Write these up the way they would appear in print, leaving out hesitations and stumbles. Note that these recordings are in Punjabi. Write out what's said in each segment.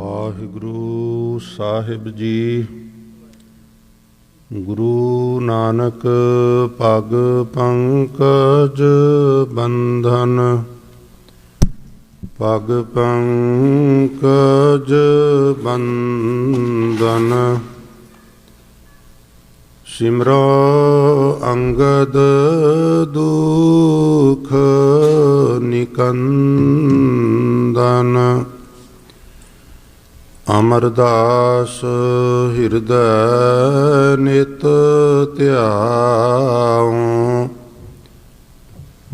ਵਾਹਿਗੁਰੂ ਸਾਹਿਬ ਜੀ। ਗੁਰੂ ਨਾਨਕ ਪਗ ਪੰਕਜ ਬੰਧਨ, ਪਗ ਪੰਕਜ ਬੰਧਨ। ਸਿਮਰੋ ਅੰਗਦ ਦੁਖ ਨਿਕੰਦਨ, ਅਮਰਦਾਸ ਹਿਰਦੈ ਨਿਤ ਧਿਆਉ,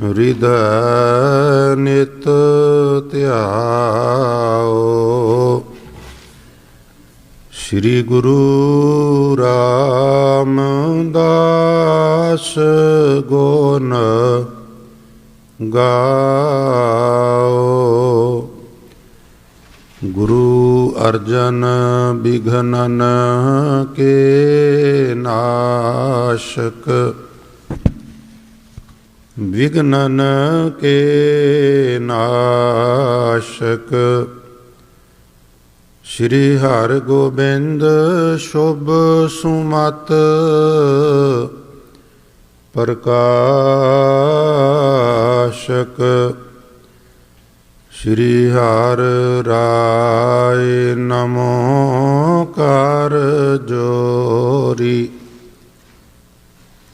ਹਿਰਦੈ ਨਿਤ ਧਿਆਉ। ਸ੍ਰੀ ਗੁਰੂ ਰਾਮਦਾਸ ਗੁਣ ਗਾਓ, ਗੁਰੂ ਅਰਜਨ ਬਿਘਨਨ ਕੇ ਨਾਸ਼ਕ, ਵਿਘਨਨ ਕੇ ਨਾਸ਼ਕ। ਸ਼੍ਰੀ ਹਰਿ ਗੋਬਿੰਦ ਸ਼ੁਭ ਸੁਮਤਿ ਪ੍ਰਕਾਸ਼ਕ, ਸ਼੍ਰੀ ਹਰਿ ਰਾਇ ਨਮੋ ਕਰ ਜੋਰੀ,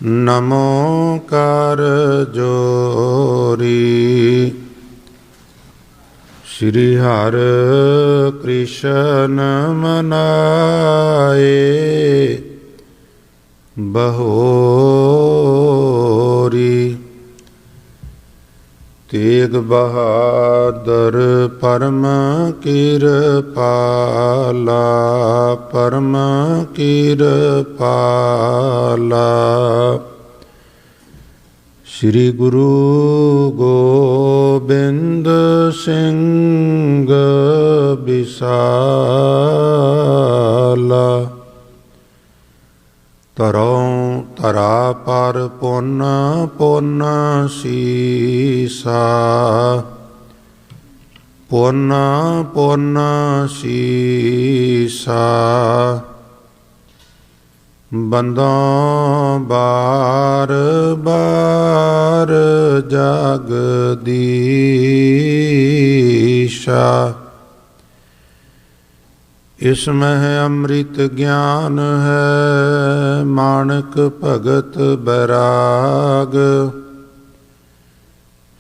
ਨਮੋ ਕਰ ਜੋਰੀ। ਸ਼੍ਰੀ ਹਰਿ ਕ੍ਰਿਸ਼ਨ ਮਨਾਏ ਬਹੋਰੀ, ਤੇਗ ਬਹਾਦਰ ਪਰਮ ਕਿਰਪਾਲਾ, ਪਰਮ ਕਿਰਪਾਲਾ। ਸ੍ਰੀ ਗੁਰੂ ਗੋਬਿੰਦ ਸਿੰਘ ਬਿਸਾਲਾ, ਧਰੋਂ ਧਰਾ ਪਰ ਪੁੰਨ ਪੁੰਨ ਸੀਸਾ, ਪੁੰਨ ਪੁੰਨ ਸੀਸਾ। ਬੰਦੋਂ ਬਾਰ ਬਾਰ ਜਗਦੀਸ਼ਾ, ਇਸ ਮਹਿ ਅੰਮ੍ਰਿਤ ਗਿਆਨ ਹੈ, ਮਾਣਕ ਭਗਤ ਬੈਰਾਗ।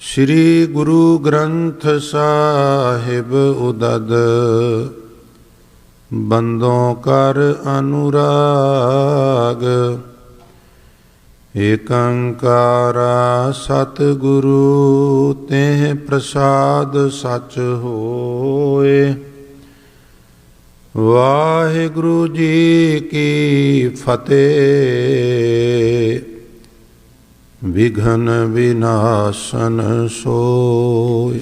ਸ੍ਰੀ ਗੁਰੂ ਗ੍ਰੰਥ ਸਾਹਿਬ ਉਦਦ, ਬੰਦੋਂ ਕਰ ਅਨੁਰਾਗ। ਏਕ ਓੰਕਾਰਾ ਸਤਿਗੁਰੂ, ਤੈਂ ਪ੍ਰਸਾਦ ਸਚ ਹੋਏ। ਵਾਹਿਗੁਰੂ ਜੀ ਕੀ ਫਤਿਹ। ਵਿਘਨ ਵਿਨਾਸ਼ਨ ਸੋਇ,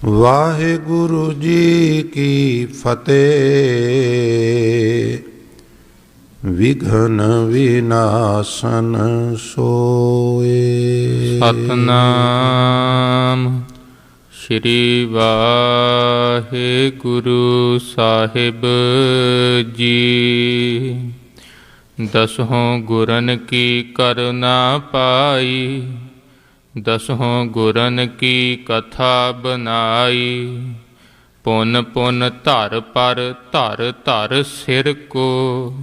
ਵਾਹਿਗੁਰੂ ਜੀ ਕੀ ਫਤਿਹ। ਵਿਘਨ ਵਿਨਾਸ਼ਨ ਸੋਇ। ਸਤਨਾਮ ਸ਼੍ਰੀ ਵਾਹਿਗੁਰੂ ਸਾਹਿਬ ਜੀ। ਦਸहों ਗੁਰਨ ਕੀ ਕਰੁਣਾ ਪਾਈ, ਦਸहों ਗੁਰਨ ਕੀ ਕਥਾ ਬਨਾਈ। ਪੁਨ ਪੁਨ ਧਰ ਪਰ ਧਰ ਧਰ ਸਿਰ ਕੋ,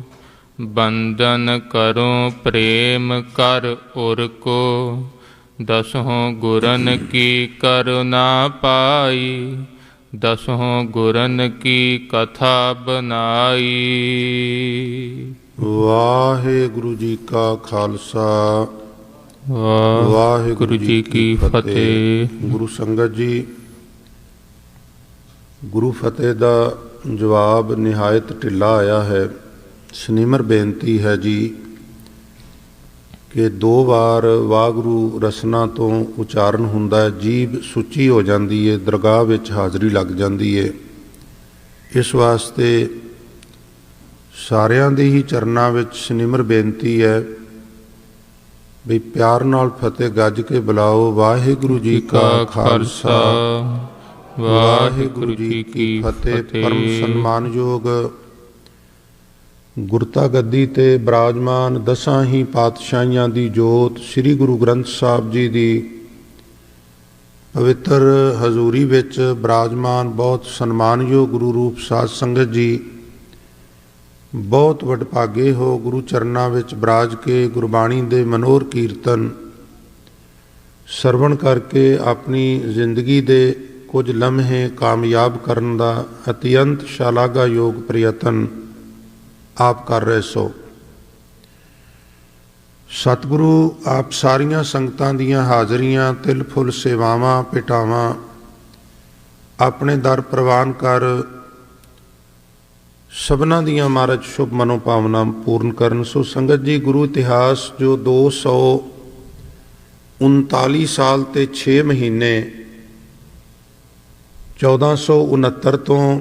ਬੰਦਨ ਕਰੋ ਪ੍ਰੇਮ ਕਰ ਉਰ ਕੋ। ਦਸहों ਗੁਰਨ ਕੀ ਕਰੁਣਾ ਪਾਈ, ਦਸहों ਗੁਰਨ ਕੀ ਕਥਾ ਬਨਾਈ। ਵਾਹਿਗੁਰੂ ਜੀ ਕਾ ਖਾਲਸਾ, ਵਾਹਿਗੁਰੂ ਜੀ ਕੀ ਫਤਿਹ। ਗੁਰੂ ਸੰਗਤ ਜੀ, ਗੁਰੂ ਫਤਿਹ ਦਾ ਜਵਾਬ ਨਿਹਾਇਤ ਢਿੱਲਾ ਆਇਆ ਹੈ। ਸਨਿਮਰ ਬੇਨਤੀ ਹੈ ਜੀ ਕਿ 2 ਵਾਰ ਵਾਹਿਗੁਰੂ ਰਸਨਾ ਤੋਂ ਉਚਾਰਨ ਹੁੰਦਾ ਹੈ, ਜੀਭ ਸੁੱਚੀ ਹੋ ਜਾਂਦੀ ਹੈ, ਦਰਗਾਹ ਵਿੱਚ ਹਾਜ਼ਰੀ ਲੱਗ ਜਾਂਦੀ ਹੈ। ਇਸ ਵਾਸਤੇ ਸਾਰਿਆਂ ਦੀ ਹੀ ਚਰਨਾਂ ਵਿੱਚ ਸਨਿਮਰ ਬੇਨਤੀ ਹੈ ਵੀ ਪਿਆਰ ਨਾਲ ਫਤਿਹ ਗੱਜ ਕੇ ਬੁਲਾਓ। ਵਾਹਿਗੁਰੂ ਜੀ ਕਾ ਖਾਲਸਾ, ਵਾਹਿਗੁਰੂ ਜੀ ਕੀ ਫਤਿਹ। ਫਤਿਹ। ਪਰਮ ਸਨਮਾਨਯੋਗ ਗੁਰਤਾ ਗੱਦੀ ਤੇ ਬਿਰਾਜਮਾਨ ਦਸਾਂ ਹੀ ਪਾਤਸ਼ਾਹੀਆਂ ਦੀ ਜੋਤ ਸ੍ਰੀ ਗੁਰੂ ਗ੍ਰੰਥ ਸਾਹਿਬ ਜੀ ਦੀ ਪਵਿੱਤਰ ਹਜ਼ੂਰੀ ਵਿੱਚ ਬਿਰਾਜਮਾਨ ਬਹੁਤ ਸਨਮਾਨਯੋਗ ਗੁਰੂ ਰੂਪ ਸਾਧ ਸੰਗਤ ਜੀ, ਬਹੁਤ ਵਡਭਾਗੇ ਹੋ ਗੁਰੂ ਚਰਨਾਂ ਵਿੱਚ ਬਿਰਾਜ ਕੇ ਗੁਰਬਾਣੀ ਦੇ ਮਨੋਹਰ ਕੀਰਤਨ ਸਰਵਣ ਕਰਕੇ ਆਪਣੀ ਜ਼ਿੰਦਗੀ ਦੇ ਕੁਝ ਲਮਹੇ ਕਾਮਯਾਬ ਕਰਨ ਦਾ ਅਤਿਅੰਤ ਸ਼ਲਾਘਾਯੋਗ ਪ੍ਰਯਤਨ ਆਪ ਕਰ ਰਹੇ ਸੋ। ਸਤਿਗੁਰੂ ਆਪ ਸਾਰੀਆਂ ਸੰਗਤਾਂ ਦੀਆਂ ਹਾਜ਼ਰੀਆਂ, ਤਿਲ ਫੁੱਲ ਸੇਵਾਵਾਂ, ਭੇਟਾਵਾਂ ਆਪਣੇ ਦਰ ਪ੍ਰਵਾਨ ਕਰ ਸਭਨਾਂ ਦੀਆਂ ਮਹਾਰਾਜ ਸ਼ੁਭ ਮਨੋਭਾਵਨਾ ਪੂਰਨ ਕਰਨ। ਸੋ ਸੰਗਤ ਜੀ, ਗੁਰੂ ਇਤਿਹਾਸ ਜੋ 239 ਸਾਲ ਤੇ 6 ਮਹੀਨੇ 1469 ਤੋਂ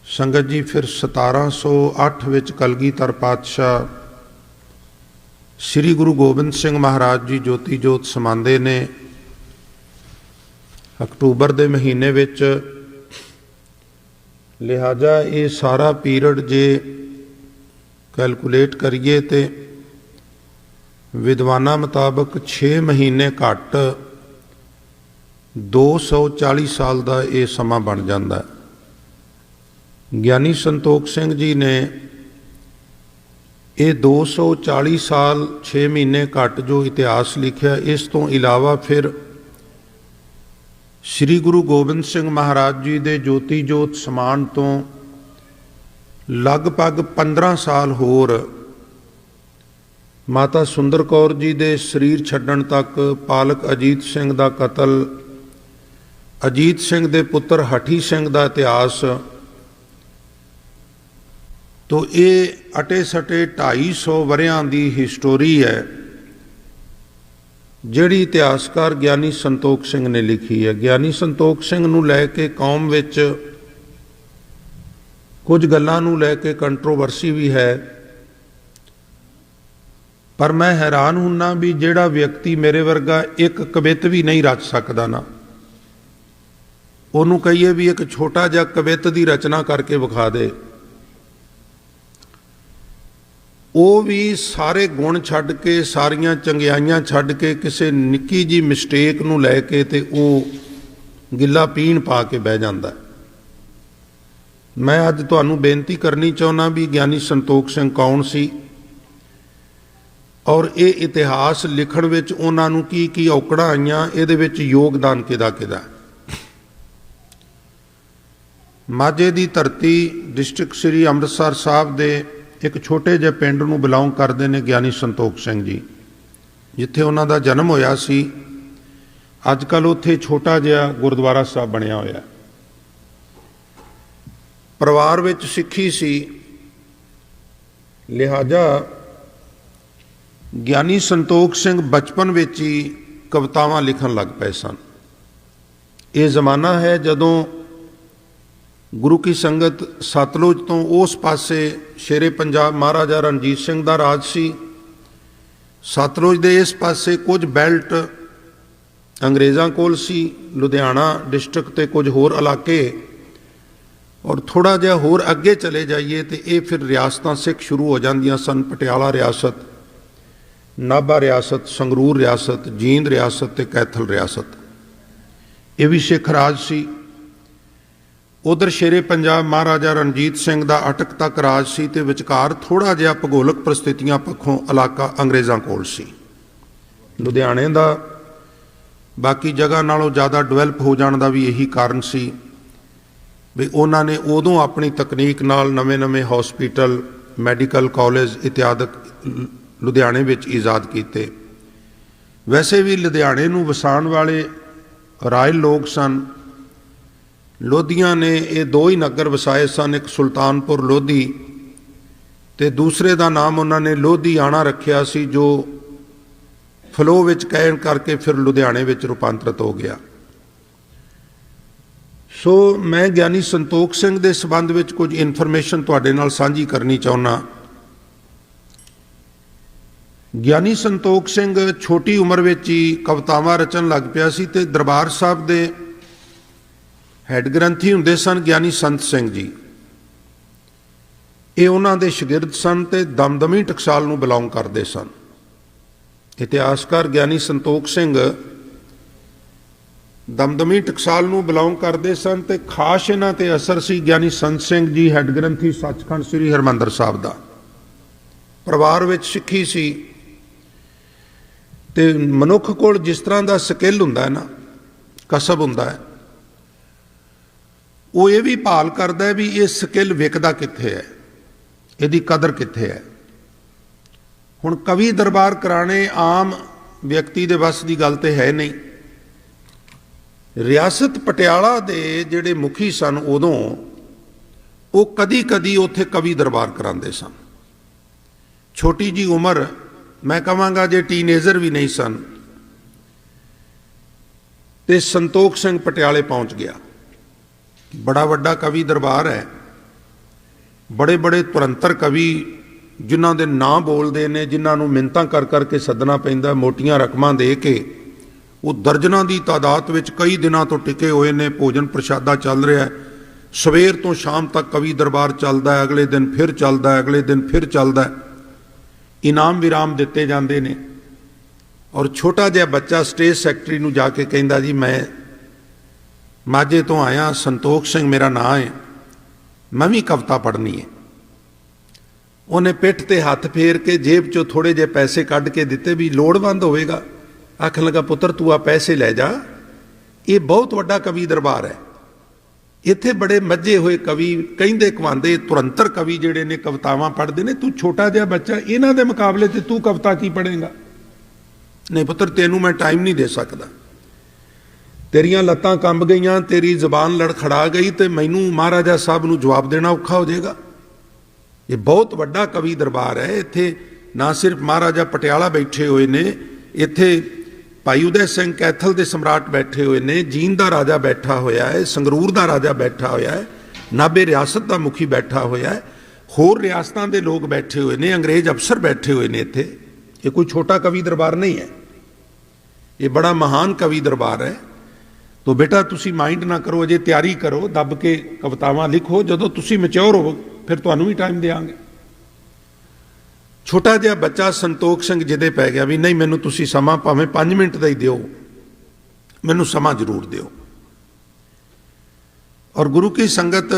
ਸੰਗਤ ਜੀ ਫਿਰ 1708 ਵਿੱਚ ਕਲਗੀਧਰ ਪਾਤਸ਼ਾਹ ਸ੍ਰੀ ਗੁਰੂ ਗੋਬਿੰਦ ਸਿੰਘ ਮਹਾਰਾਜ ਜੀ ਜੋਤੀ ਜੋਤ ਸਮਾਉਂਦੇ ਨੇ। ਅਕਤੂਬਰ ਦੇ ਮਹੀਨੇ ਵਿੱਚ, ਲਿਹਾਜ਼ਾ ਇਹ ਸਾਰਾ ਪੀਰੀਅਡ ਜੇ ਕੈਲਕੂਲੇਟ ਕਰੀਏ ਤੇ ਵਿਦਵਾਨਾਂ ਮੁਤਾਬਕ 6 ਮਹੀਨੇ ਘੱਟ 240 ਸਾਲ ਦਾ ਇਹ ਸਮਾਂ ਬਣ ਜਾਂਦਾ ਹੈ। ਗਿਆਨੀ ਸੰਤੋਖ ਸਿੰਘ ਜੀ ਨੇ ਇਹ 240 ਸਾਲ 6 ਮਹੀਨੇ ਘੱਟ ਜੋ ਇਤਿਹਾਸ ਲਿਖਿਆ, ਇਸ ਤੋਂ ਇਲਾਵਾ ਫਿਰ ਸ੍ਰੀ ਗੁਰੂ ਗੋਬਿੰਦ ਸਿੰਘ ਮਹਾਰਾਜ ਜੀ ਦੇ ਜੋਤੀ ਜੋਤ ਸਮਾਨ ਤੋਂ ਲਗਭਗ 15 ਸਾਲ ਹੋਰ ਮਾਤਾ ਸੁੰਦਰ ਕੌਰ ਜੀ ਦੇ ਸਰੀਰ ਛੱਡਣ ਤੱਕ, ਪਾਲਕ ਅਜੀਤ ਸਿੰਘ ਦਾ ਕਤਲ, ਅਜੀਤ ਸਿੰਘ ਦੇ ਪੁੱਤਰ ਹਠੀ ਸਿੰਘ ਦਾ ਇਤਿਹਾਸ, ਤੋ ਇਹ ਅਟੇ ਸਟੇ 250 ਵਰਿਆਂ ਦੀ ਹਿਸਟੋਰੀ ਹੈ ਜਿਹੜੀ ਇਤਿਹਾਸਕਾਰ ਗਿਆਨੀ ਸੰਤੋਖ ਸਿੰਘ ਨੇ ਲਿਖੀ ਹੈ। ਗਿਆਨੀ ਸੰਤੋਖ ਸਿੰਘ ਨੂੰ ਲੈ ਕੇ ਕੌਮ ਵਿੱਚ ਕੁਝ ਗੱਲਾਂ ਨੂੰ ਲੈ ਕੇ ਕੰਟਰੋਵਰਸੀ ਵੀ ਹੈ, ਪਰ ਮੈਂ ਹੈਰਾਨ ਹੁੰਨਾ ਵੀ ਜਿਹੜਾ ਵਿਅਕਤੀ ਮੇਰੇ ਵਰਗਾ ਇੱਕ ਕਵਿਤ ਵੀ ਨਹੀਂ ਰਚ ਸਕਦਾ ਨਾ, ਉਹਨੂੰ ਕਹੀਏ ਵੀ ਇੱਕ ਛੋਟਾ ਜਿਹਾ ਕਵਿਤ ਦੀ ਰਚਨਾ ਕਰਕੇ ਵਿਖਾ ਦੇ, ਉਹ ਵੀ ਸਾਰੇ ਗੁਣ ਛੱਡ ਕੇ, ਸਾਰੀਆਂ ਚੰਗਿਆਈਆਂ ਛੱਡ ਕੇ ਕਿਸੇ ਨਿੱਕੀ ਜੀ ਮਿਸਟੇਕ ਨੂੰ ਲੈ ਕੇ ਤੇ ਉਹ ਗਿੱਲਾ ਪੀਣ ਪਾ ਕੇ ਬਹਿ ਜਾਂਦਾ। ਮੈਂ ਅੱਜ ਤੁਹਾਨੂੰ ਬੇਨਤੀ ਕਰਨੀ ਚਾਹੁੰਦਾ ਵੀ ਗਿਆਨੀ ਸੰਤੋਖ ਸਿੰਘ ਕੌਣ ਸੀ ਔਰ ਇਹ ਇਤਿਹਾਸ ਲਿਖਣ ਵਿੱਚ ਉਹਨਾਂ ਨੂੰ ਕੀ ਕੀ ਔਕੜਾਂ ਆਈਆਂ, ਇਹਦੇ ਵਿੱਚ ਯੋਗਦਾਨ ਕਿਹਦਾ। ਮਾਝੇ ਦੀ ਧਰਤੀ, ਡਿਸਟ੍ਰਿਕਟ ਸ੍ਰੀ ਅੰਮ੍ਰਿਤਸਰ ਸਾਹਿਬ ਦੇ ਇੱਕ ਛੋਟੇ ਜਿਹੇ ਪਿੰਡ ਨੂੰ ਬਿਲੋਂਗ ਕਰਦੇ ਨੇ ਗਿਆਨੀ ਸੰਤੋਖ ਸਿੰਘ ਜੀ, ਜਿੱਥੇ ਉਹਨਾਂ ਦਾ ਜਨਮ ਹੋਇਆ ਸੀ। ਅੱਜ ਕੱਲ੍ਹ ਉੱਥੇ ਛੋਟਾ ਜਿਹਾ ਗੁਰਦੁਆਰਾ ਸਾਹਿਬ ਬਣਿਆ ਹੋਇਆ। ਪਰਿਵਾਰ ਵਿੱਚ ਸਿੱਖੀ ਸੀ, ਲਿਹਾਜ਼ਾ ਗਿਆਨੀ ਸੰਤੋਖ ਸਿੰਘ ਬਚਪਨ ਵਿੱਚ ਹੀ ਕਵਿਤਾਵਾਂ ਲਿਖਣ ਲੱਗ ਪਏ ਸਨ। ਇਹ ਜ਼ਮਾਨਾ ਹੈ ਜਦੋਂ ਗੁਰੂ ਕੀ ਸੰਗਤ ਸਤਲੁਜ ਤੋਂ ਉਸ ਪਾਸੇ ਸ਼ੇਰੇ ਪੰਜਾਬ ਮਹਾਰਾਜਾ ਰਣਜੀਤ ਸਿੰਘ ਦਾ ਰਾਜ ਸੀ। ਸਤਲੁਜ ਦੇ ਇਸ ਪਾਸੇ ਕੁਝ ਬੈਲਟ ਅੰਗਰੇਜ਼ਾਂ ਕੋਲ ਸੀ, ਲੁਧਿਆਣਾ ਡਿਸਟ੍ਰਿਕਟ ਤੇ ਕੁਝ ਹੋਰ ਇਲਾਕੇ, ਔਰ ਥੋੜ੍ਹਾ ਜਿਹਾ ਹੋਰ ਅੱਗੇ ਚਲੇ ਜਾਈਏ ਤੇ ਇਹ ਫਿਰ ਰਿਆਸਤਾਂ ਸਿੱਖ ਸ਼ੁਰੂ ਹੋ ਜਾਂਦੀਆਂ ਸਨ। ਪਟਿਆਲਾ ਰਿਆਸਤ, ਨਾਭਾ ਰਿਆਸਤ, ਸੰਗਰੂਰ ਰਿਆਸਤ, ਜੀਂਦ ਰਿਆਸਤ ਤੇ ਕੈਥਲ ਰਿਆਸਤ, ਇਹ ਵੀ ਸਿੱਖ ਰਾਜ ਸੀ। ਉਧਰ ਸ਼ੇਰੇ ਪੰਜਾਬ ਮਹਾਰਾਜਾ ਰਣਜੀਤ ਸਿੰਘ ਦਾ ਅਟਕ ਤੱਕ ਰਾਜ ਸੀ ਤੇ ਵਿਚਕਾਰ ਥੋੜ੍ਹਾ ਜਿਹਾ ਭੂਗੋਲਿਕ ਪ੍ਰਸਥਿਤੀਆਂ ਪੱਖੋਂ ਇਲਾਕਾ ਅੰਗਰੇਜ਼ਾਂ ਕੋਲ ਸੀ। ਲੁਧਿਆਣੇ ਦਾ ਬਾਕੀ ਜਗ੍ਹਾ ਨਾਲੋਂ ਜ਼ਿਆਦਾ ਡਿਵੈਲਪ ਹੋ ਜਾਣ ਦਾ ਵੀ ਇਹੀ ਕਾਰਨ ਸੀ ਵੀ ਉਹਨਾਂ ਨੇ ਉਦੋਂ ਆਪਣੀ ਤਕਨੀਕ ਨਾਲ ਨਵੇਂ ਹਸਪੀਟਲ, ਮੈਡੀਕਲ ਕਾਲਜ ਇਤਿਆਦਿਕ ਲੁਧਿਆਣੇ ਵਿੱਚ ਈਜਾਦ ਕੀਤੇ। ਵੈਸੇ ਵੀ ਲੁਧਿਆਣੇ ਨੂੰ ਵਸਾਉਣ ਵਾਲੇ ਰਾਇਲ ਲੋਕ ਸਨ। ਲੋਧੀਆਂ ਨੇ ਇਹ 2 ਹੀ ਨਗਰ ਵਸਾਏ ਸਨ, ਇੱਕ ਸੁਲਤਾਨਪੁਰ ਲੋਧੀ ਤੇ ਦੂਸਰੇ ਦਾ ਨਾਮ ਉਹਨਾਂ ਨੇ ਲੋਧੀਆਣਾ ਰੱਖਿਆ ਸੀ, ਜੋ ਫਲੋ ਵਿੱਚ ਕਹਿਣ ਕਰਕੇ ਫਿਰ ਲੁਧਿਆਣੇ ਵਿੱਚ ਰੂਪਾਂਤਰਿਤ ਹੋ ਗਿਆ। ਸੋ ਮੈਂ ਗਿਆਨੀ ਸੰਤੋਖ ਸਿੰਘ ਦੇ ਸੰਬੰਧ ਵਿੱਚ ਕੁਝ ਇਨਫੋਰਮੇਸ਼ਨ ਤੁਹਾਡੇ ਨਾਲ ਸਾਂਝੀ ਕਰਨੀ ਚਾਹੁੰਦਾ। ਗਿਆਨੀ ਸੰਤੋਖ ਸਿੰਘ ਛੋਟੀ ਉਮਰ ਵਿੱਚ ਹੀ ਕਵਿਤਾਵਾਂ ਰਚਣ ਲੱਗ ਪਿਆ ਸੀ ਤੇ ਦਰਬਾਰ ਸਾਹਿਬ ਦੇ ਹੈੱਡ ਗ੍ਰੰਥੀ ਹੁੰਦੇ ਸਨ ਗਿਆਨੀ ਸੰਤ ਸਿੰਘ ਜੀ। ਇਹ ਉਹਨਾਂ ਦੇ ਸ਼ਾਗਿਰਦ ਸਨ ਤੇ ਦਮਦਮੀ ਟਕਸਾਲ ਨੂੰ ਬਿਲੋਂਗ ਕਰਦੇ ਸਨ। ਇਤਿਹਾਸਕਾਰ ਗਿਆਨੀ ਸੰਤੋਖ ਸਿੰਘ ਦਮਦਮੀ ਟਕਸਾਲ ਨੂੰ ਬਿਲੋਂਗ ਕਰਦੇ ਸਨ ਤੇ ਖਾਸ ਇਹਨਾਂ ਤੇ ਅਸਰ ਸੀ ਗਿਆਨੀ ਸੰਤ ਸਿੰਘ ਜੀ ਹੈੱਡ ਗ੍ਰੰਥੀ ਸੱਚਖੰਡ ਸ੍ਰੀ ਹਰਿਮੰਦਰ ਸਾਹਿਬ ਦਾ। ਪਰਿਵਾਰ ਵਿੱਚ ਸਿੱਖੀ ਸੀ ਤੇ ਮਨੁੱਖ ਕੋਲ ਜਿਸ ਤਰ੍ਹਾਂ ਦਾ ਸਕਿੱਲ ਹੁੰਦਾ ਹੈ ਨਾ, ਕਸਬ ਹੁੰਦਾ ਹੈ, ਉਹ ਇਹ ਵੀ ਭਾਲ ਕਰਦਾ ਹੈ ਵੀ ਇਹ ਸਕਿੱਲ ਵਿਕਦਾ ਕਿੱਥੇ ਹੈ, ਇਹਦੀ ਕਦਰ ਕਿੱਥੇ ਹੈ। ਹੁਣ ਕਵੀ ਦਰਬਾਰ ਕਰਾਣੇ ਆਮ ਵਿਅਕਤੀ ਦੇ ਵੱਸ ਦੀ ਗੱਲ ਤੇ ਹੈ ਨਹੀਂ। ਰਿਆਸਤ ਪਟਿਆਲਾ ਦੇ ਜਿਹੜੇ ਮੁਖੀ ਸਨ ਉਦੋਂ, ਉਹ ਕਦੀ ਕਦੀ ਉੱਥੇ ਕਵੀ ਦਰਬਾਰ ਕਰਾਉਂਦੇ ਸਨ। ਛੋਟੀ ਜੀ ਉਮਰ, ਮੈਂ ਕਹਾਂਗਾ ਜੇ ਟੀਨੇਜਰ ਵੀ ਨਹੀਂ ਸਨ, ਤੇ ਸੰਤੋਖ ਸਿੰਘ ਪਟਿਆਲੇ ਪਹੁੰਚ ਗਿਆ। ਬੜਾ ਵੱਡਾ ਕਵੀ ਦਰਬਾਰ ਹੈ, ਬੜੇ ਬੜੇ ਤੁਰੰਤਰ ਕਵੀ ਜਿਨ੍ਹਾਂ ਦੇ ਨਾਂ ਬੋਲਦੇ ਨੇ, ਜਿਨ੍ਹਾਂ ਨੂੰ ਮਿੰਨਤਾਂ ਕਰ ਕਰਕੇ ਸੱਦਣਾ ਪੈਂਦਾ, ਮੋਟੀਆਂ ਰਕਮਾਂ ਦੇ ਕੇ। ਉਹ ਦਰਜਨਾਂ ਦੀ ਤਾਦਾਦ ਵਿੱਚ ਕਈ ਦਿਨਾਂ ਤੋਂ ਟਿਕੇ ਹੋਏ ਨੇ। ਭੋਜਨ ਪ੍ਰਸ਼ਾਦਾ ਚੱਲ ਰਿਹਾ ਹੈ, ਸਵੇਰ ਤੋਂ ਸ਼ਾਮ ਤੱਕ ਕਵੀ ਦਰਬਾਰ ਚੱਲਦਾ ਹੈ, ਅਗਲੇ ਦਿਨ ਫਿਰ ਚੱਲਦਾ ਹੈ, ਅਗਲੇ ਦਿਨ ਫਿਰ ਚੱਲਦਾ ਹੈ। ਇਨਾਮ ਵਿਰਾਮ ਦਿੱਤੇ ਜਾਂਦੇ ਨੇ। ਔਰ ਛੋਟਾ ਜਿਹਾ ਬੱਚਾ ਸਟੇਜ ਸੈਕਟਰੀ ਨੂੰ ਜਾ ਕੇ ਕਹਿੰਦਾ, ਜੀ ਮੈਂ ਮਾਝੇ ਤੋਂ ਆਇਆ, ਸੰਤੋਖ ਸਿੰਘ ਮੇਰਾ ਨਾਂ ਹੈ, ਮੈਂ ਵੀ ਕਵਿਤਾ ਪੜ੍ਹਨੀ ਹੈ। ਉਹਨੇ ਪਿੱਠ ਤੇ ਹੱਥ ਫੇਰ ਕੇ ਜੇਬ ਚੋਂ ਥੋੜੇ ਜਿਹੇ ਪੈਸੇ ਕੱਢ ਕੇ ਦਿੱਤੇ ਵੀ ਲੋੜਵੰਦ ਹੋਵੇਗਾ। ਆਖਣ ਲੱਗਾ, ਪੁੱਤਰ ਤੂੰ ਆ ਪੈਸੇ ਲੈ ਜਾ, ਇਹ ਬਹੁਤ ਵੱਡਾ ਕਵੀ ਦਰਬਾਰ ਹੈ, ਇੱਥੇ ਬੜੇ ਮੱਝੇ ਹੋਏ ਕਵੀ, ਕਹਿੰਦੇ ਕਵਾਉਂਦੇ ਤੁਰੰਤਰ ਕਵੀ ਜਿਹੜੇ ਨੇ ਕਵਿਤਾਵਾਂ ਪੜ੍ਹਦੇ ਨੇ, ਤੂੰ ਛੋਟਾ ਜਿਹਾ ਬੱਚਾ, ਇਹਨਾਂ ਦੇ ਮੁਕਾਬਲੇ ਤੇ ਤੂੰ ਕਵਿਤਾ ਕੀ ਪੜ੍ਹੇਗਾ? ਨਹੀਂ ਪੁੱਤਰ, ਤੈਨੂੰ ਮੈਂ ਟਾਈਮ ਨਹੀਂ ਦੇ ਸਕਦਾ, ਤੇਰੀਆਂ ਲੱਤਾਂ ਕੰਬ ਗਈਆਂ, ਤੇਰੀ ਜ਼ਬਾਨ ਲੜਖੜਾ ਗਈ ਤੇ ਮੈਨੂੰ ਮਹਾਰਾਜਾ ਸਾਹਿਬ ਨੂੰ ਜਵਾਬ ਦੇਣਾ ਔਖਾ ਹੋ ਜਾਏਗਾ। ਇਹ ਬਹੁਤ ਵੱਡਾ ਕਵੀ ਦਰਬਾਰ ਹੈ। ਇੱਥੇ ਨਾ ਸਿਰਫ ਮਹਾਰਾਜਾ ਪਟਿਆਲਾ ਬੈਠੇ ਹੋਏ ਨੇ, ਇੱਥੇ ਭਾਈ ਉਦੈ ਸਿੰਘ ਕੈਥਲ ਦੇ ਸਮਰਾਟ ਬੈਠੇ ਹੋਏ ਨੇ, ਜੀਂਦ ਦਾ ਰਾਜਾ ਬੈਠਾ ਹੋਇਆ ਹੈ, ਸੰਗਰੂਰ ਦਾ ਰਾਜਾ ਬੈਠਾ ਹੋਇਆ ਹੈ, ਨਾਭੇ ਰਿਆਸਤ ਦਾ ਮੁਖੀ ਬੈਠਾ ਹੋਇਆ ਹੈ, ਹੋਰ ਰਿਆਸਤਾਂ ਦੇ ਲੋਕ ਬੈਠੇ ਹੋਏ ਨੇ, ਅੰਗਰੇਜ਼ ਅਫਸਰ ਬੈਠੇ ਹੋਏ ਨੇ ਇੱਥੇ। ਇਹ ਕੋਈ ਛੋਟਾ ਕਵੀ ਦਰਬਾਰ ਨਹੀਂ ਹੈ, ਇਹ ਬੜਾ ਮਹਾਨ ਕਵੀ ਦਰਬਾਰ ਹੈ। ਤੋ ਬੇਟਾ ਤੁਸੀਂ ਮਾਈਂਡ ਨਾ ਕਰੋ, ਅਜੇ ਤਿਆਰੀ ਕਰੋ, ਦੱਬ ਕੇ ਕਵਿਤਾਵਾਂ ਲਿਖੋ, ਜਦੋਂ ਤੁਸੀਂ ਮੈਚਿਓਰ ਹੋਵੋ ਫਿਰ ਤੁਹਾਨੂੰ ਵੀ ਟਾਈਮ ਦੇਵਾਂਗੇ। ਛੋਟਾ ਜਿਹਾ ਬੱਚਾ ਸੰਤੋਖ ਸਿੰਘ ਜਿਹਦੇ ਪੈ ਗਿਆ ਵੀ ਨਹੀਂ, ਮੈਨੂੰ ਤੁਸੀਂ ਸਮਾਂ ਭਾਵੇਂ 5 ਮਿੰਟ ਦਾ ਹੀ ਦਿਓ, ਮੈਨੂੰ ਸਮਾਂ ਜ਼ਰੂਰ ਦਿਓ। ਔਰ ਗੁਰੂ ਕੀ ਸੰਗਤ,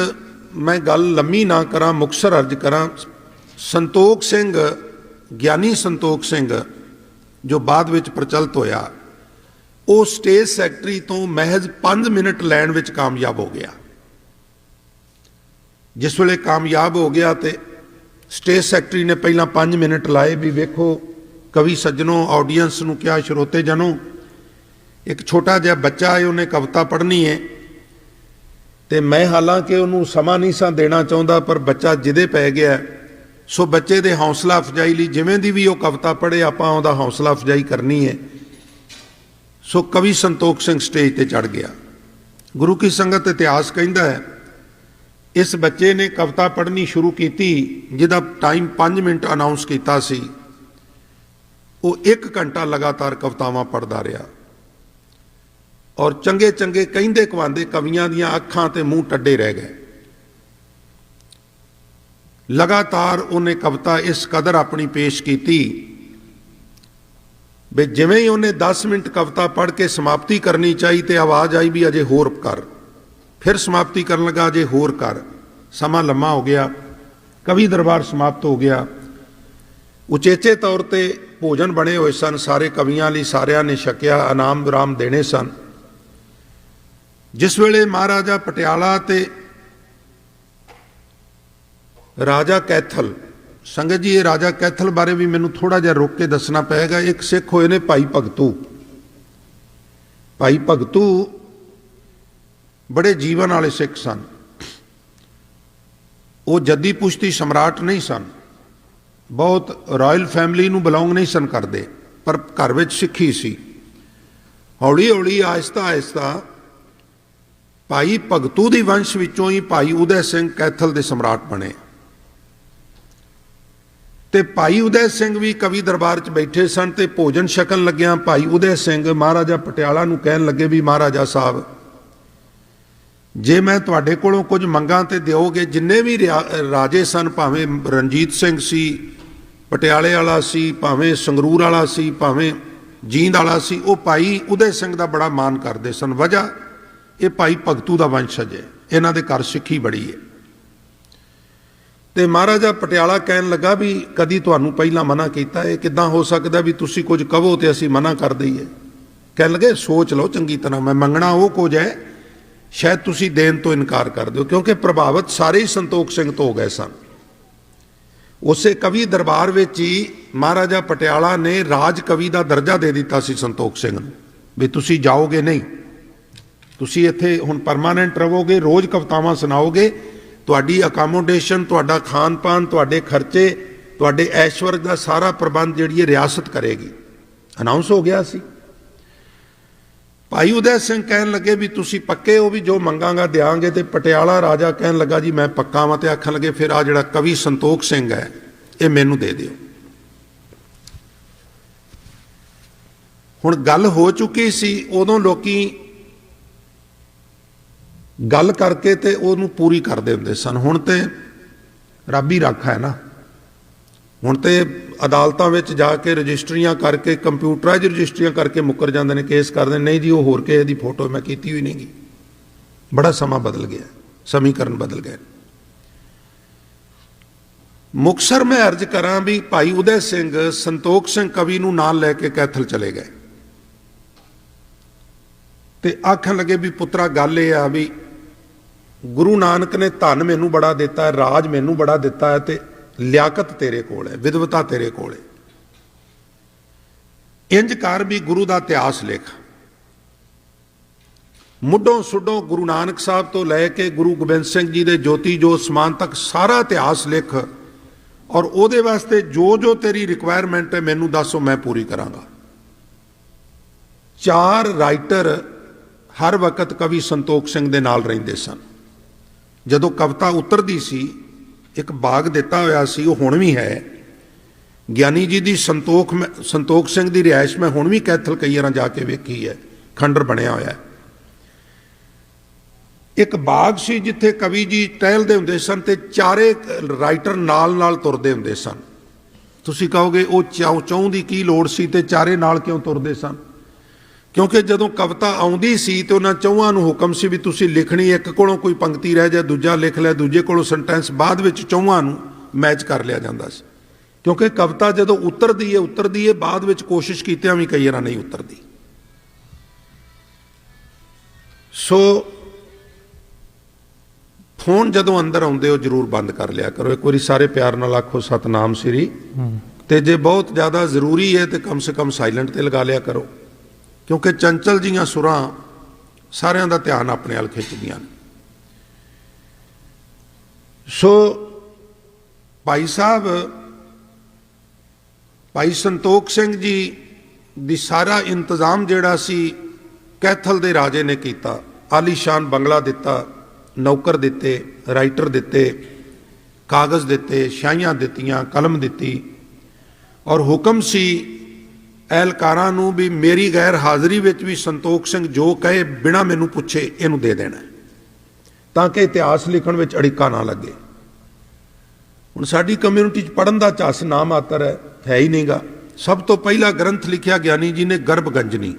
ਮੈਂ ਗੱਲ ਲੰਮੀ ਨਾ ਕਰਾਂ, ਮੁਕਤਸਰ ਅਰਜ ਕਰਾਂ। ਸੰਤੋਖ ਸਿੰਘ, ਗਿਆਨੀ ਸੰਤੋਖ ਸਿੰਘ ਜੋ ਬਾਅਦ ਵਿੱਚ ਪ੍ਰਚਲਿਤ ਹੋਇਆ, ਉਹ ਸਟੇਜ ਸੈਕਟਰੀ ਤੋਂ ਮਹਿਜ਼ 5 ਮਿੰਟ ਲੈਣ ਵਿੱਚ ਕਾਮਯਾਬ ਹੋ ਗਿਆ। ਜਿਸ ਵੇਲੇ ਕਾਮਯਾਬ ਹੋ ਗਿਆ ਤੇ ਸਟੇਜ ਸੈਕਟਰੀ ਨੇ ਪਹਿਲਾਂ 5 ਮਿੰਟ ਲਾਏ ਵੀ ਵੇਖੋ ਕਵੀ ਸੱਜਣੋਂ, ਆਡੀਅנס ਨੂੰ ਕਿਹਾ, ਸਰੋਤੇ ਜਨੋਂ, ਇੱਕ ਛੋਟਾ ਜਿਹਾ ਬੱਚਾ ਹੈ, ਉਹਨੇ ਕਵਿਤਾ ਪੜ੍ਹਨੀ ਹੈ ਤੇ ਮੈਂ ਹਾਲਾਂਕਿ ਉਹਨੂੰ ਸਮਾਂ ਨਹੀਂ ਸਾਂ ਦੇਣਾ ਚਾਹੁੰਦਾ, ਪਰ ਬੱਚਾ ਜਿਹਦੇ ਪੈ ਗਿਆ, ਸੋ ਬੱਚੇ ਦੇ ਹੌਸਲਾ ਅਫਜ਼ਾਈ ਲਈ ਜਿਵੇਂ ਦੀ ਵੀ ਉਹ ਕਵਿਤਾ ਪੜ੍ਹੇ ਆਪਾਂ ਉਹਦਾ ਹੌਸਲਾ ਅਫਜ਼ਾਈ ਕਰਨੀ ਹੈ। ਸੋ ਕਵੀ ਸੰਤੋਖ ਸਿੰਘ ਸਟੇਜ ਤੇ ਚੜ੍ਹ ਗਿਆ। ਗੁਰੂ ਕੀ ਸੰਗਤ ਇਤਿਹਾਸ ਕਹਿੰਦਾ ਹੈ, ਇਸ ਬੱਚੇ ਨੇ ਕਵਿਤਾ ਪੜ੍ਹਨੀ ਸ਼ੁਰੂ ਕੀਤੀ, ਜਿਹਦਾ ਟਾਈਮ 5 ਮਿੰਟ ਅਨਾਉਂਸ ਕੀਤਾ ਸੀ, ਉਹ 1 ਘੰਟਾ ਲਗਾਤਾਰ ਕਵਿਤਾਵਾਂ ਪੜ੍ਹਦਾ ਰਿਹਾ। ਔਰ ਚੰਗੇ ਚੰਗੇ ਕਹਿੰਦੇ ਕਵਾਂਦੇ ਕਵੀਆਂ ਦੀਆਂ ਅੱਖਾਂ ਤੇ ਮੂੰਹ ਟੱਡੇ ਰਹਿ ਗਏ। ਲਗਾਤਾਰ ਉਹਨੇ ਕਵਿਤਾ ਇਸ ਕਦਰ ਆਪਣੀ ਪੇਸ਼ ਕੀਤੀ ਵੀ ਜਿਵੇਂ ਹੀ ਉਹਨੇ 10 ਮਿੰਟ ਕਵਿਤਾ ਪੜ੍ਹ ਕੇ ਸਮਾਪਤੀ ਕਰਨੀ ਚਾਹੀ ਤੇ ਆਵਾਜ਼ ਆਈ ਵੀ ਅਜੇ ਹੋਰ ਕਰ। ਫਿਰ ਸਮਾਪਤੀ ਕਰਨ ਲੱਗਾ, ਅਜੇ ਹੋਰ ਕਰ। ਸਮਾਂ ਲੰਮਾ ਹੋ ਗਿਆ, ਕਵੀ ਦਰਬਾਰ ਸਮਾਪਤ ਹੋ ਗਿਆ। ਉਚੇਚੇ ਤੌਰ ਤੇ ਭੋਜਨ ਬਣੇ ਹੋਏ ਸਨ ਸਾਰੇ ਕਵੀਆਂ ਲਈ, ਸਾਰਿਆਂ ਨੇ ਛਕਿਆ, ਇਨਾਮ ਵਿਰਾਮ ਦੇਣੇ ਸਨ। ਜਿਸ ਵੇਲੇ ਮਹਾਰਾਜਾ ਪਟਿਆਲਾ ਤੇ ਰਾਜਾ ਕੈਥਲ, ਸੰਗਤ ਜੀ ਇਹ ਰਾਜਾ ਕੈਥਲ ਬਾਰੇ ਵੀ ਮੈਨੂੰ ਥੋੜਾ ਜਿਹਾ ਰੋਕ ਕੇ ਦੱਸਣਾ ਪਏਗਾ। ਇੱਕ ਸਿੱਖ ਹੋਏ ਨੇ ਭਾਈ ਭਗਤੂ। ਭਾਈ ਭਗਤੂ ਬੜੇ ਜੀਵਨ ਵਾਲੇ ਸਿੱਖ ਸਨ। ਉਹ ਜੱਦੀ ਪੁਸ਼ਤੀ ਸਮਰਾਟ ਨਹੀਂ ਸਨ, ਬਹੁਤ ਰਾਇਲ ਫੈਮਿਲੀ ਨੂੰ ਬਿਲੋਂਗ ਨਹੀਂ ਸਨ ਕਰਦੇ, ਪਰ ਘਰ ਵਿੱਚ ਸਿੱਖੀ ਸੀ। ਹੌਲੀ ਹੌਲੀ ਆਹਿਸਤਾ ਆਹਿਸਤਾ ਭਾਈ ਭਗਤੂ ਦੀ ਵੰਸ਼ ਵਿੱਚੋਂ ਹੀ ਭਾਈ ਉਦੈ ਸਿੰਘ ਕੈਥਲ ਦੇ ਸਮਰਾਟ ਬਣੇ। ਤੇ ਭਾਈ ਉਦੈ ਸਿੰਘ ਵੀ ਕਵੀ ਦਰਬਾਰ 'ਚ ਬੈਠੇ ਸਨ ਤੇ ਭੋਜਨ ਛਕਣ ਲੱਗਿਆਂ ਭਾਈ ਉਦੈ ਸਿੰਘ ਮਹਾਰਾਜਾ ਪਟਿਆਲਾ ਨੂੰ ਕਹਿਣ ਲੱਗੇ ਵੀ ਮਹਾਰਾਜਾ ਸਾਹਿਬ, ਜੇ ਮੈਂ ਤੁਹਾਡੇ ਕੋਲੋਂ ਕੁਝ ਮੰਗਾਂ ਤੇ ਦਿਓਗੇ, ਜਿੰਨੇ ਵੀ ਰਾਜੇ ਸਨ, ਭਾਵੇਂ ਰਣਜੀਤ ਸਿੰਘ ਸੀ ਪਟਿਆਲੇ ਵਾਲਾ ਸੀ, ਭਾਵੇਂ ਸੰਗਰੂਰ ਵਾਲਾ ਸੀ, ਭਾਵੇਂ ਜੀਂਦ ਵਾਲਾ ਸੀ, ਉਹ ਭਾਈ ਉਦੈ ਸਿੰਘ ਦਾ ਬੜਾ ਮਾਣ ਕਰਦੇ ਸਨ। ਵਜ੍ਹਾ ਇਹ ਭਾਈ ਭਗਤੂ ਦਾ ਵੰਸ਼ਜ ਹੈ, ਇਹਨਾਂ ਦੇ ਘਰ ਸਿੱਖੀ ਬੜੀ ਹੈ। ਤੇ ਮਹਾਰਾਜਾ ਪਟਿਆਲਾ ਕਹਿਣ ਲੱਗਾ ਵੀ ਕਦੀ ਤੁਹਾਨੂੰ ਪਹਿਲਾਂ ਮਨਾ ਕੀਤਾ ਹੈ, ਕਿੱਦਾਂ ਹੋ ਸਕਦਾ ਵੀ ਤੁਸੀਂ ਕੁਝ ਕਹੋ ਤੇ ਅਸੀਂ ਮਨਾ ਕਰ ਦਈਏ। ਕਹਿਣ ਲੱਗੇ ਸੋਚ ਲਓ ਚੰਗੀ ਤਰ੍ਹਾਂ, ਮੈਂ ਮੰਗਣਾ ਉਹ ਕੁਝ ਹੈ ਸ਼ਾਇਦ ਤੁਸੀਂ ਦੇਣ ਤੋਂ ਇਨਕਾਰ ਕਰ ਦਿਓ, ਕਿਉਂਕਿ ਪ੍ਰਭਾਵਿਤ ਸਾਰੇ ਹੀ ਸੰਤੋਖ ਸਿੰਘ ਤੋਂ ਹੋ ਗਏ ਸਨ। ਉਸੇ ਕਵੀ ਦਰਬਾਰ ਵਿੱਚ ਹੀ ਮਹਾਰਾਜਾ ਪਟਿਆਲਾ ਨੇ ਰਾਜ ਕਵੀ ਦਾ ਦਰਜਾ ਦੇ ਦਿੱਤਾ ਸੀ ਸੰਤੋਖ ਸਿੰਘ ਨੂੰ, ਵੀ ਤੁਸੀਂ ਜਾਓਗੇ ਨਹੀਂ, ਤੁਸੀਂ ਇੱਥੇ ਹੁਣ ਪਰਮਾਨੈਂਟ ਰਹੋਗੇ, ਰੋਜ਼ ਕਵਿਤਾਵਾਂ ਸੁਣਾਓਗੇ, ਤੁਹਾਡੀ ਅਕਾਮੋਡੇਸ਼ਨ, ਤੁਹਾਡਾ ਖਾਣ ਪਾਨ, ਤੁਹਾਡੇ ਖਰਚੇ, ਤੁਹਾਡੇ ਐਸ਼ਵਰਜ ਦਾ ਸਾਰਾ ਪ੍ਰਬੰਧ ਜਿਹੜੀ ਹੈ ਰਿਆਸਤ ਕਰੇਗੀ। ਅਨਾਉਂਸ ਹੋ ਗਿਆ ਸੀ। ਭਾਈ ਉਦੈ ਸਿੰਘ ਕਹਿਣ ਲੱਗੇ ਵੀ ਤੁਸੀਂ ਪੱਕੇ ਹੋ ਵੀ ਜੋ ਮੰਗਾਂਗਾ ਦਿਆਂਗੇ, ਤੇ ਪਟਿਆਲਾ ਰਾਜਾ ਕਹਿਣ ਲੱਗਾ ਜੀ ਮੈਂ ਪੱਕਾ ਵਾਂ, ਤੇ ਆਖਣ ਲੱਗੇ ਫਿਰ ਆ ਜਿਹੜਾ ਕਵੀ ਸੰਤੋਖ ਸਿੰਘ ਹੈ ਇਹ ਮੈਨੂੰ ਦੇ ਦਿਓ। ਹੁਣ ਗੱਲ ਹੋ ਚੁੱਕੀ ਸੀ, ਉਦੋਂ ਲੋਕੀ ਗੱਲ ਕਰਕੇ ਤੇ ਉਹਨੂੰ ਪੂਰੀ ਕਰਦੇ ਹੁੰਦੇ ਸਨ। ਹੁਣ ਤੇ ਰੱਬ ਹੀ ਰਾਖਾ ਹੈ ਨਾ, ਹੁਣ ਤੇ ਅਦਾਲਤਾਂ ਵਿੱਚ ਜਾ ਕੇ ਰਜਿਸਟਰੀਆਂ ਕਰਕੇ, ਕੰਪਿਊਟਰਾਈਜ਼ ਰਜਿਸਟਰੀਆਂ ਕਰਕੇ ਮੁੱਕਰ ਜਾਂਦੇ ਨੇ, ਕੇਸ ਕਰਦੇ ਨਹੀਂ ਜੀ ਉਹ ਹੋਰ ਕਿਸੇ ਦੀ ਫੋਟੋ ਮੈਂ ਕੀਤੀ ਹੋਈ ਨਹੀਂ ਗੀ। ਬੜਾ ਸਮਾਂ ਬਦਲ ਗਿਆ, ਸਮੀਕਰਨ ਬਦਲ ਗਏ। ਮੁਕਤਸਰ ਮੈਂ ਅਰਜ਼ ਕਰਾਂ ਵੀ ਭਾਈ ਉਦੈ ਸਿੰਘ ਸੰਤੋਖ ਸਿੰਘ ਕਵੀ ਨੂੰ ਨਾਲ ਲੈ ਕੇ ਕੈਥਲ ਚਲੇ ਗਏ ਤੇ ਆਖਣ ਲੱਗੇ ਵੀ ਪੁੱਤਰਾ ਗੱਲ ਇਹ ਆ ਵੀ ਗੁਰੂ ਨਾਨਕ ਨੇ ਧਨ ਮੈਨੂੰ ਬੜਾ ਦਿੱਤਾ ਹੈ, ਰਾਜ ਮੈਨੂੰ ਬੜਾ ਦਿੱਤਾ ਹੈ, ਤੇ ਲਿਆਕਤ ਤੇਰੇ ਕੋਲ ਹੈ, ਵਿਦਵਤਾ ਤੇਰੇ ਕੋਲ ਹੈ। ਇੰਜ ਕਰ ਵੀ ਗੁਰੂ ਦਾ ਇਤਿਹਾਸ ਲਿਖ, ਮੁੱਢੋਂ ਸੁੱਢੋਂ ਗੁਰੂ ਨਾਨਕ ਸਾਹਿਬ ਤੋਂ ਲੈ ਕੇ ਗੁਰੂ ਗੋਬਿੰਦ ਸਿੰਘ ਜੀ ਦੇ ਜੋਤੀ ਜੋਤ ਸਮਾਨ ਤੱਕ ਸਾਰਾ ਇਤਿਹਾਸ ਲਿਖ, ਔਰ ਉਹਦੇ ਵਾਸਤੇ ਜੋ ਜੋ ਤੇਰੀ ਰਿਕੁਆਇਰਮੈਂਟ ਹੈ ਮੈਨੂੰ ਦੱਸੋ, ਮੈਂ ਪੂਰੀ ਕਰਾਂਗਾ। 4 ਰਾਈਟਰ ਹਰ ਵਕਤ ਕਵੀ ਸੰਤੋਖ ਸਿੰਘ ਦੇ ਨਾਲ ਰਹਿੰਦੇ ਸਨ। ਜਦੋਂ ਕਵਿਤਾ ਉਤਰਦੀ ਸੀ, ਇੱਕ ਬਾਗ ਦਿੱਤਾ ਹੋਇਆ ਸੀ, ਉਹ ਹੁਣ ਵੀ ਹੈ। ਗਿਆਨੀ ਜੀ ਦੀ ਸੰਤੋਖ ਸਿੰਘ ਦੀ ਰਿਹਾਇਸ਼ ਮੈਂ ਹੁਣ ਵੀ ਕੈਥਲ ਕਈ ਵਾਰਾਂ ਜਾ ਕੇ ਵੇਖੀ ਹੈ, ਖੰਡਰ ਬਣਿਆ ਹੋਇਆ। ਇੱਕ ਬਾਗ ਸੀ ਜਿੱਥੇ ਕਵੀ ਜੀ ਟਹਿਲਦੇ ਹੁੰਦੇ ਸਨ ਤੇ 4 ਰਾਈਟਰ ਨਾਲ ਨਾਲ ਤੁਰਦੇ ਹੁੰਦੇ ਸਨ। ਤੁਸੀਂ ਕਹੋਗੇ ਉਹ ਚੌਂ ਦੀ ਕੀ ਲੋੜ ਸੀ ਤੇ 4 ਨਾਲ ਕਿਉਂ ਤੁਰਦੇ ਸਨ? ਕਿਉਂਕਿ ਜਦੋਂ ਕਵਿਤਾ ਆਉਂਦੀ ਸੀ ਤੇ ਉਹਨਾਂ ਚੌਹਾਂ ਨੂੰ ਹੁਕਮ ਸੀ ਵੀ ਤੁਸੀਂ ਲਿਖਣੀ, ਇੱਕ ਕੋਲੋਂ ਕੋਈ ਪੰਕਤੀ ਰਹਿ ਜਾ ਦੂਜਾ ਲਿਖ ਲਿਆ, ਦੂਜੇ ਕੋਲੋਂ ਸੈਂਟੈਂਸ, ਬਾਅਦ ਵਿੱਚ ਚੌਹਾਂ ਨੂੰ ਮੈਚ ਕਰ ਲਿਆ ਜਾਂਦਾ ਸੀ। ਕਿਉਂਕਿ ਕਵਿਤਾ ਜਦੋਂ ਉਤਰਦੀ ਹੈ ਬਾਅਦ ਵਿੱਚ ਕੋਸ਼ਿਸ਼ ਕੀਤਿਆਂ ਵੀ ਕਈ ਵਾਰ ਨਹੀਂ ਉਤਰਦੀ। ਸੋ ਫੋਨ ਜਦੋਂ ਅੰਦਰ ਆਉਂਦੇ ਹੋ ਜ਼ਰੂਰ ਬੰਦ ਕਰ ਲਿਆ ਕਰੋ। ਇੱਕ ਵਾਰੀ ਸਾਰੇ ਪਿਆਰ ਨਾਲ ਆਖੋ ਸਤਨਾਮ ਸ੍ਰੀ, ਤੇ ਜੇ ਬਹੁਤ ਜ਼ਿਆਦਾ ਜ਼ਰੂਰੀ ਹੈ ਤੇ ਕਮ ਸੇ ਕਮ ਸਾਇਲੈਂਟ ਤੇ ਲਗਾ ਲਿਆ ਕਰੋ, ਕਿਉਂਕਿ ਚੰਚਲ ਜੀਆਂ ਸੁਰਾਂ ਸਾਰਿਆਂ ਦਾ ਧਿਆਨ ਆਪਣੇ ਵੱਲ ਖਿੱਚਦੀਆਂ ਨੇ। ਸੋ ਭਾਈ ਸਾਹਿਬ, ਭਾਈ ਸੰਤੋਖ ਸਿੰਘ ਜੀ ਦੀ ਸਾਰਾ ਇੰਤਜ਼ਾਮ ਜਿਹੜਾ ਸੀ ਕੈਥਲ ਦੇ ਰਾਜੇ ਨੇ ਕੀਤਾ। ਆਲੀਸ਼ਾਨ ਬੰਗਲਾ ਦਿੱਤਾ, ਨੌਕਰ ਦਿੱਤੇ, ਰਾਈਟਰ ਦਿੱਤੇ, ਕਾਗਜ਼ ਦਿੱਤੇ, ਸ਼ਾਹੀਆਂ ਦਿੱਤੀਆਂ, ਕਲਮ ਦਿੱਤੀ, ਔਰ ਹੁਕਮ ਸੀ ਐਲਕਾਰਾਂ ਨੂੰ ਵੀ ਮੇਰੀ ਗੈਰ ਹਾਜ਼ਰੀ ਵਿੱਚ ਵੀ ਸੰਤੋਖ ਸਿੰਘ ਜੋ ਕਹੇ ਬਿਨਾਂ ਮੈਨੂੰ ਪੁੱਛੇ ਇਹਨੂੰ ਦੇ ਦੇਣਾ, ਤਾਂ ਕਿ ਇਤਿਹਾਸ ਲਿਖਣ ਵਿੱਚ ਅੜਿੱਕਾ ਨਾ ਲੱਗੇ। ਹੁਣ ਸਾਡੀ ਕਮਿਊਨਿਟੀ 'ਚ ਪੜ੍ਹਨ ਦਾ ਝੱਸ ਨਾ ਮਾਤਰ ਹੈ ਹੀ ਨਹੀਂਗਾ। ਸਭ ਤੋਂ ਪਹਿਲਾ ਗ੍ਰੰਥ ਲਿਖਿਆ ਗਿਆਨੀ ਜੀ ਨੇ ਗਰਭ ਗੰਜਨੀ,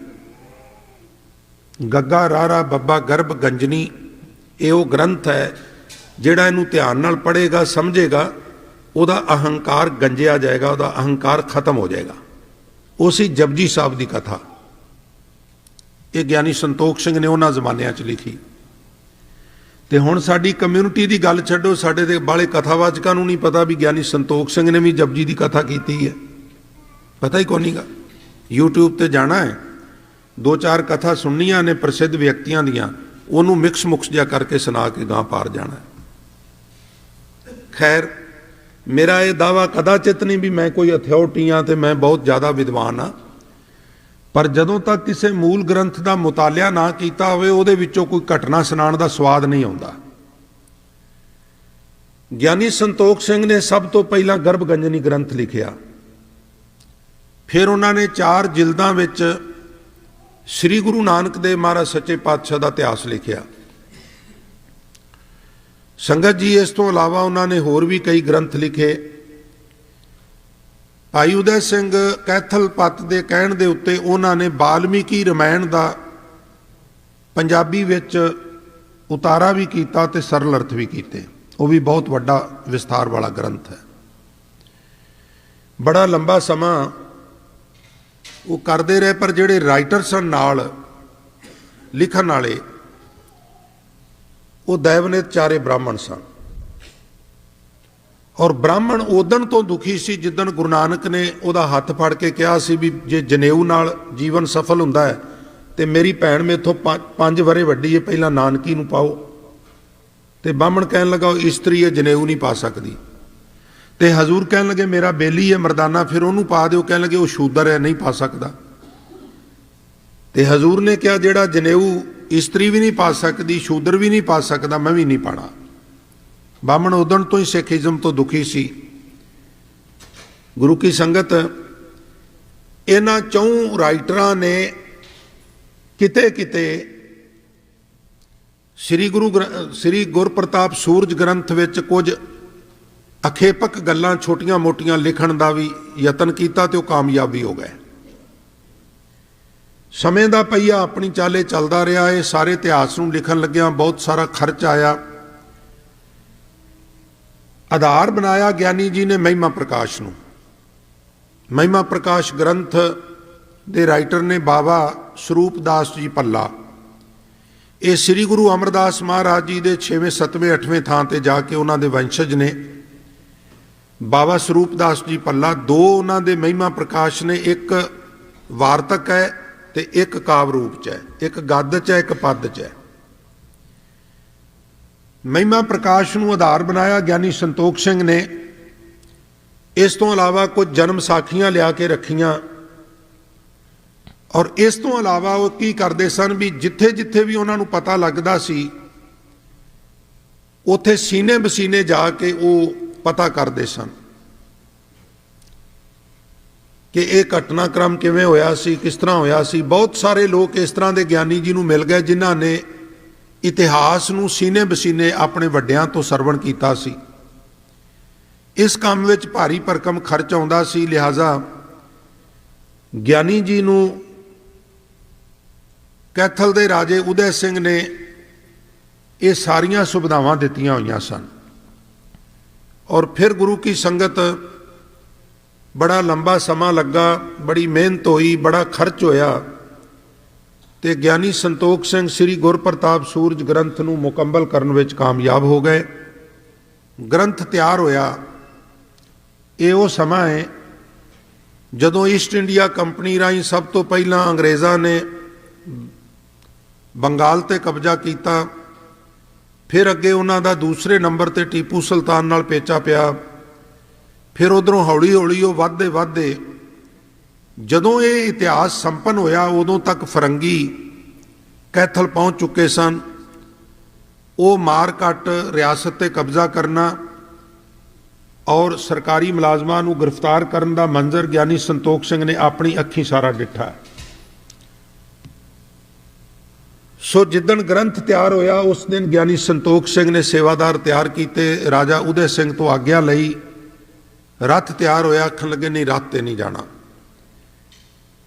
ਗੱਗਾ ਰਾਰਾ ਬੱਬਾ ਗਰਭ ਗੰਜਨੀ, ਇਹ ਉਹ ਗ੍ਰੰਥ ਹੈ ਜਿਹੜਾ ਇਹਨੂੰ ਧਿਆਨ ਨਾਲ ਪੜ੍ਹੇਗਾ, ਸਮਝੇਗਾ, ਉਹਦਾ ਅਹੰਕਾਰ ਗੰਜਿਆ ਜਾਏਗਾ, ਉਹਦਾ ਅਹੰਕਾਰ ਖਤਮ ਹੋ ਜਾਏਗਾ। ਉਹ ਸੀ ਜਪਜੀ ਸਾਹਿਬ ਦੀ ਕਥਾ। ਇਹ ਗਿਆਨੀ ਸੰਤੋਖ ਸਿੰਘ ਨੇ ਉਹਨਾਂ ਜ਼ਮਾਨਿਆਂ 'ਚ ਲਿਖੀ। ਤੇ ਹੁਣ ਸਾਡੀ ਕਮਿਊਨਿਟੀ ਦੀ ਗੱਲ ਛੱਡੋ, ਸਾਡੇ ਦੇ ਬਾਲੇ ਕਥਾਵਾਚਕਾਂ ਨੂੰ ਨਹੀਂ ਪਤਾ ਵੀ ਗਿਆਨੀ ਸੰਤੋਖ ਸਿੰਘ ਨੇ ਵੀ ਜਪਜੀ ਦੀ ਕਥਾ ਕੀਤੀ ਹੈ, ਪਤਾ ਹੀ ਕੋਈ ਨਹੀਂਗਾ। YouTube ਤੇ ਜਾਣਾ ਹੈ, 2-4 ਕਥਾ ਸੁਣਨੀਆਂ ਨੇ ਪ੍ਰਸਿੱਧ ਵਿਅਕਤੀਆਂ ਦੀਆਂ, ਉਹਨੂੰ ਮਿਕਸ ਮੁਕਸ ਜਿਹਾ ਕਰਕੇ ਸੁਣਾ ਕੇ ਗਾਂ ਪਾਰ ਜਾਣਾ। ਖੈਰ, ਮੇਰਾ ਇਹ ਦਾਵਾ ਕਦਾਚਿਤ ਨਹੀਂ ਵੀ ਮੈਂ ਕੋਈ ਅਥਾਰਟੀ ਹਾਂ ਤੇ ਮੈਂ ਬਹੁਤ ਜ਼ਿਆਦਾ ਵਿਦਵਾਨ ਹਾਂ, ਪਰ ਜਦੋਂ ਤੱਕ ਕਿਸੇ ਮੂਲ ਗ੍ਰੰਥ ਦਾ ਮੁਤਾਲਿਆ ਨਾ ਕੀਤਾ ਹੋਵੇ ਉਹਦੇ ਵਿੱਚੋਂ ਕੋਈ ਘਟਨਾ ਸੁਣਾਉਣ ਦਾ ਸਵਾਦ ਨਹੀਂ ਆਉਂਦਾ। ਗਿਆਨੀ ਸੰਤੋਖ ਸਿੰਘ ਨੇ ਸਭ ਤੋਂ ਪਹਿਲਾਂ ਗਰਭਗੰਜਨੀ ਗ੍ਰੰਥ ਲਿਖਿਆ। ਫਿਰ ਉਹਨਾਂ ਨੇ 4 ਜਿਲਦਾਂ ਵਿੱਚ ਸ੍ਰੀ ਗੁਰੂ ਨਾਨਕ ਦੇਵ ਮਹਾਰਾਜ ਸੱਚੇ ਪਾਤਸ਼ਾਹ ਦਾ ਇਤਿਹਾਸ ਲਿਖਿਆ। ਸੰਗਤ ਜੀ, ਇਸ ਤੋਂ ਇਲਾਵਾ ਉਹਨਾਂ ਨੇ ਹੋਰ ਵੀ ਕਈ ਗ੍ਰੰਥ ਲਿਖੇ। ਭਾਈ ਉਦੈ ਸਿੰਘ ਕੈਥਲ ਪੱਤ ਦੇ ਕਹਿਣ ਦੇ ਉੱਤੇ ਉਹਨਾਂ ਨੇ ਬਾਲਮੀਕੀ ਰਾਮਾਇਣ ਦਾ ਪੰਜਾਬੀ ਵਿੱਚ ਉਤਾਰਾ ਵੀ ਕੀਤਾ ਤੇ ਸਰਲ ਅਰਥ ਵੀ ਕੀਤੇ। ਉਹ ਵੀ ਬਹੁਤ ਵੱਡਾ ਵਿਸਥਾਰ ਵਾਲਾ ਗ੍ਰੰਥ ਹੈ। ਬੜਾ ਲੰਬਾ ਸਮਾਂ ਉਹ ਕਰਦੇ ਰਹੇ, ਪਰ ਜਿਹੜੇ ਰਾਈਟਰ ਸਨ ਨਾਲ ਲਿਖਣ ਵਾਲੇ, ਉਹ ਦੈਵਨਿਤ ਬ੍ਰਾਹਮਣ ਸਨ। ਔਰ ਬ੍ਰਾਹਮਣ ਉਦਣ ਤੋਂ ਦੁਖੀ ਸੀ ਜਿੱਦਣ ਗੁਰੂ ਨਾਨਕ ਨੇ ਉਹਦਾ ਹੱਥ ਫੜ ਕੇ ਕਿਹਾ ਸੀ ਵੀ ਜੇ ਜਨੇਊ ਨਾਲ ਜੀਵਨ ਸਫਲ ਹੁੰਦਾ ਹੈ ਤੇ ਮੇਰੀ ਭੈਣ ਮੇਥੋਂ 5 ਵਰੇ ਵੱਡੀ ਹੈ, ਪਹਿਲਾਂ ਨਾਨਕੀ ਨੂੰ ਪਾਓ। ਤੇ ਬ੍ਰਾਹਮਣ ਕਹਿਣ ਲੱਗਾ ਉਹ ਇਸਤਰੀ ਹੈ, ਜਨੇਊ ਨਹੀਂ ਪਾ ਸਕਦੀ। ਤੇ ਹਜ਼ੂਰ ਕਹਿਣ ਲੱਗੇ ਮੇਰਾ ਬੇਲੀ ਹੈ ਮਰਦਾਨਾ, ਫਿਰ ਉਹਨੂੰ ਪਾ ਦਿਓ। ਕਹਿਣ ਲੱਗੇ ਉਹ ਸ਼ੂਦਰ ਹੈ, ਨਹੀਂ ਪਾ ਸਕਦਾ। ਤੇ ਹਜ਼ੂਰ ਨੇ ਕਿਹਾ ਜਿਹੜਾ ਜਨੇਊ ਇਸਤਰੀ ਵੀ ਨਹੀਂ ਪਾ ਸਕਦੀ, ਸ਼ੂਦਰ ਵੀ ਨਹੀਂ ਪਾ ਸਕਦਾ, ਮੈਂ ਵੀ ਨਹੀਂ ਪਾਣਾ। ਬ੍ਰਾਹਮਣ ਉਦਣ ਤੋਂ ਹੀ ਸਿੱਖੀਜ਼ਮ ਤੋਂ ਦੁਖੀ ਸੀ। ਗੁਰੂ ਕੀ ਸੰਗਤ, ਇਹਨਾਂ 4 ਰਾਈਟਰਾਂ ਨੇ ਕਿਤੇ ਕਿਤੇ ਸ੍ਰੀ ਗੁਰਪ੍ਰਤਾਪ ਸੂਰਜ ਗ੍ਰੰਥ ਵਿੱਚ ਕੁਝ ਅਖੇਪਕ ਗੱਲਾਂ ਛੋਟੀਆਂ-ਮੋਟੀਆਂ ਲਿਖਣ ਦਾ ਵੀ ਯਤਨ ਕੀਤਾ ਤੇ ਉਹ ਕਾਮਯਾਬ ਵੀ ਹੋ ਗਏ। ਸਮੇਂ ਦਾ ਪਹੀਆ ਆਪਣੀ ਚਾਲੇ ਚੱਲਦਾ ਰਿਹਾ। ਇਹ ਸਾਰੇ ਇਤਿਹਾਸ ਨੂੰ ਲਿਖਣ ਲੱਗਿਆਂ ਬਹੁਤ ਸਾਰਾ ਖਰਚ ਆਇਆ। ਆਧਾਰ ਬਣਾਇਆ ਗਿਆਨੀ ਜੀ ਨੇ ਮਹਿਮਾ ਪ੍ਰਕਾਸ਼ ਨੂੰ। ਮਹਿਮਾ ਪ੍ਰਕਾਸ਼ ਗ੍ਰੰਥ ਦੇ ਰਾਈਟਰ ਨੇ ਬਾਬਾ ਸਰੂਪ ਦਾਸ ਜੀ ਪੱਲਾ। ਇਹ ਸ੍ਰੀ ਗੁਰੂ ਅਮਰਦਾਸ ਮਹਾਰਾਜ ਜੀ ਦੇ 6ਵੇਂ 7ਵੇਂ 8ਵੇਂ ਥਾਂ ਤੇ ਜਾ ਕੇ ਉਹਨਾਂ ਦੇ ਵੰਸ਼ਜ ਨੇ। ਬਾਬਾ ਸਰੂਪ ਦਾਸ ਜੀ ਪੱਲਾ 2 ਉਹਨਾਂ ਦੇ ਮਹਿਮਾ ਪ੍ਰਕਾਸ਼ ਨੇ, ਇੱਕ ਵਾਰਤਕ ਹੈ ਤੇ ਇੱਕ ਕਾਵ ਰੂਪ 'ਚ ਹੈ, ਇੱਕ ਗੱਦ 'ਚ ਹੈ, ਇੱਕ ਪਦ 'ਚ ਹੈ। ਮਹਿਮਾ ਪ੍ਰਕਾਸ਼ ਨੂੰ ਆਧਾਰ ਬਣਾਇਆ ਗਿਆਨੀ ਸੰਤੋਖ ਸਿੰਘ ਨੇ। ਇਸ ਤੋਂ ਇਲਾਵਾ ਕੁਝ ਜਨਮ ਸਾਖੀਆਂ ਲਿਆ ਕੇ ਰੱਖੀਆਂ। ਔਰ ਇਸ ਤੋਂ ਇਲਾਵਾ ਉਹ ਕੀ ਕਰਦੇ ਸਨ ਵੀ ਜਿੱਥੇ ਜਿੱਥੇ ਵੀ ਉਹਨਾਂ ਨੂੰ ਪਤਾ ਲੱਗਦਾ ਸੀ ਉੱਥੇ ਸੀਨੇ ਬਸੀਨੇ ਜਾ ਕੇ ਉਹ ਪਤਾ ਕਰਦੇ ਸਨ ਕਿ ਇਹ ਘਟਨਾਕ੍ਰਮ ਕਿਵੇਂ ਹੋਇਆ ਸੀ, ਕਿਸ ਤਰ੍ਹਾਂ ਹੋਇਆ ਸੀ। ਬਹੁਤ ਸਾਰੇ ਲੋਕ ਇਸ ਤਰ੍ਹਾਂ ਦੇ ਗਿਆਨੀ ਜੀ ਨੂੰ ਮਿਲ ਗਏ ਜਿਨ੍ਹਾਂ ਨੇ ਇਤਿਹਾਸ ਨੂੰ ਸੀਨੇ ਬਸੀਨੇ ਆਪਣੇ ਵੱਡਿਆਂ ਤੋਂ ਸਰਵਣ ਕੀਤਾ ਸੀ। ਇਸ ਕੰਮ ਵਿੱਚ ਭਾਰੀ ਭਰਕਮ ਖਰਚ ਆਉਂਦਾ ਸੀ, ਲਿਹਾਜ਼ਾ ਗਿਆਨੀ ਜੀ ਨੂੰ ਕੈਥਲ ਦੇ ਰਾਜੇ ਉਦੈ ਸਿੰਘ ਨੇ ਇਹ ਸਾਰੀਆਂ ਸੁਵਿਧਾਵਾਂ ਦਿੱਤੀਆਂ ਹੋਈਆਂ ਸਨ। ਔਰ ਫਿਰ ਗੁਰੂ ਕੀ ਸੰਗਤ, ਬੜਾ ਲੰਬਾ ਸਮਾਂ ਲੱਗਾ, ਬੜੀ ਮਿਹਨਤ ਹੋਈ, ਬੜਾ ਖਰਚ ਹੋਇਆ ਤੇ ਗਿਆਨੀ ਸੰਤੋਖ ਸਿੰਘ ਸ੍ਰੀ ਗੁਰਪ੍ਰਤਾਪ ਸੂਰਜ ਗ੍ਰੰਥ ਨੂੰ ਮੁਕੰਮਲ ਕਰਨ ਵਿੱਚ ਕਾਮਯਾਬ ਹੋ ਗਏ। ਗ੍ਰੰਥ ਤਿਆਰ ਹੋਇਆ। ਇਹ ਉਹ ਸਮਾਂ ਹੈ ਜਦੋਂ ਈਸਟ ਇੰਡੀਆ ਕੰਪਨੀ ਰਾਹੀਂ ਸਭ ਤੋਂ ਪਹਿਲਾਂ ਅੰਗਰੇਜ਼ਾਂ ਨੇ ਬੰਗਾਲ ਤੇ ਕਬਜ਼ਾ ਕੀਤਾ। ਫਿਰ ਅੱਗੇ ਉਹਨਾਂ ਦਾ ਦੂਸਰੇ ਨੰਬਰ ਤੇ ਟੀਪੂ ਸੁਲਤਾਨ ਨਾਲ ਪੇਚਾ ਪਿਆ। ਫਿਰ ਉਧਰੋਂ ਹੌਲੀ ਹੌਲੀ ਉਹ ਵੱਧਦੇ ਜਦੋਂ ਇਹ ਇਤਿਹਾਸ ਸੰਪੰਨ ਹੋਇਆ ਉਦੋਂ ਤੱਕ ਫਰੰਗੀ ਕੈਥਲ ਪਹੁੰਚ ਚੁੱਕੇ ਸਨ। ਉਹ ਮਾਰ ਕੱਟ ਰਿਆਸਤ ਤੇ ਕਬਜ਼ਾ ਕਰਨਾ ਔਰ ਸਰਕਾਰੀ ਮੁਲਾਜ਼ਮਾਂ ਨੂੰ ਗ੍ਰਿਫਤਾਰ ਕਰਨ ਦਾ ਮੰਜ਼ਰ ਗਿਆਨੀ ਸੰਤੋਖ ਸਿੰਘ ਨੇ ਆਪਣੀ ਅੱਖੀਂ ਸਾਰਾ ਡਿੱਠਾ। ਸੋ ਜਿੱਦਣ ਗ੍ਰੰਥ ਤਿਆਰ ਹੋਇਆ ਉਸ ਦਿਨ ਗਿਆਨੀ ਸੰਤੋਖ ਸਿੰਘ ਨੇ ਸੇਵਾਦਾਰ ਤਿਆਰ ਕੀਤੇ। ਰਾਜਾ ਉਦੈ ਸਿੰਘ ਤੋਂ ਆਗਿਆ ਲਈ, ਰੱਥ ਤਿਆਰ ਹੋਇਆ। ਆਖਣ ਲੱਗੇ ਨਹੀਂ, ਰੱਥ ਤੇ ਨਹੀਂ ਜਾਣਾ।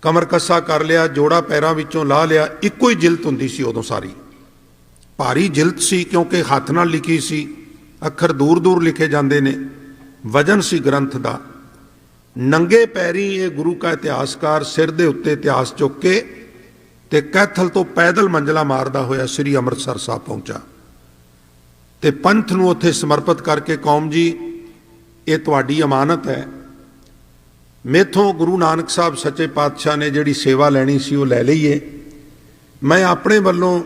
ਕਮਰ ਕੱਸਾ ਕਰ ਲਿਆ, ਜੋੜਾ ਪੈਰਾਂ ਵਿੱਚੋਂ ਲਾਹ ਲਿਆ। ਇੱਕੋ ਹੀ ਜਿਲਤ ਹੁੰਦੀ ਸੀ ਉਦੋਂ, ਸਾਰੀ ਭਾਰੀ ਜਿਲਤ ਸੀ ਕਿਉਂਕਿ ਹੱਥ ਨਾਲ ਲਿਖੀ ਸੀ, ਅੱਖਰ ਦੂਰ ਦੂਰ ਲਿਖੇ ਜਾਂਦੇ ਨੇ, ਵਜਨ ਸੀ ਗ੍ਰੰਥ ਦਾ। ਨੰਗੇ ਪੈਰੀ ਇਹ ਗੁਰੂ ਕਾ ਇਤਿਹਾਸਕਾਰ ਸਿਰ ਦੇ ਉੱਤੇ ਇਤਿਹਾਸ ਚੁੱਕ ਕੇ ਤੇ ਕੈਥਲ ਤੋਂ ਪੈਦਲ ਮੰਜ਼ਲਾ ਮਾਰਦਾ ਹੋਇਆ ਸ੍ਰੀ ਅੰਮ੍ਰਿਤਸਰ ਸਾਹਿਬ ਪਹੁੰਚਾ ਤੇ ਪੰਥ ਨੂੰ ਉੱਥੇ ਸਮਰਪਿਤ ਕਰਕੇ, ਕੌਮ ਜੀ ਇਹ ਤੁਹਾਡੀ ਅਮਾਨਤ ਹੈ। ਮੇਥੋਂ ਗੁਰੂ ਨਾਨਕ ਸਾਹਿਬ ਸੱਚੇ ਪਾਤਸ਼ਾਹ ਨੇ ਜਿਹੜੀ ਸੇਵਾ ਲੈਣੀ ਸੀ ਉਹ ਲੈ ਲਈਏ। ਮੈਂ ਆਪਣੇ ਵੱਲੋਂ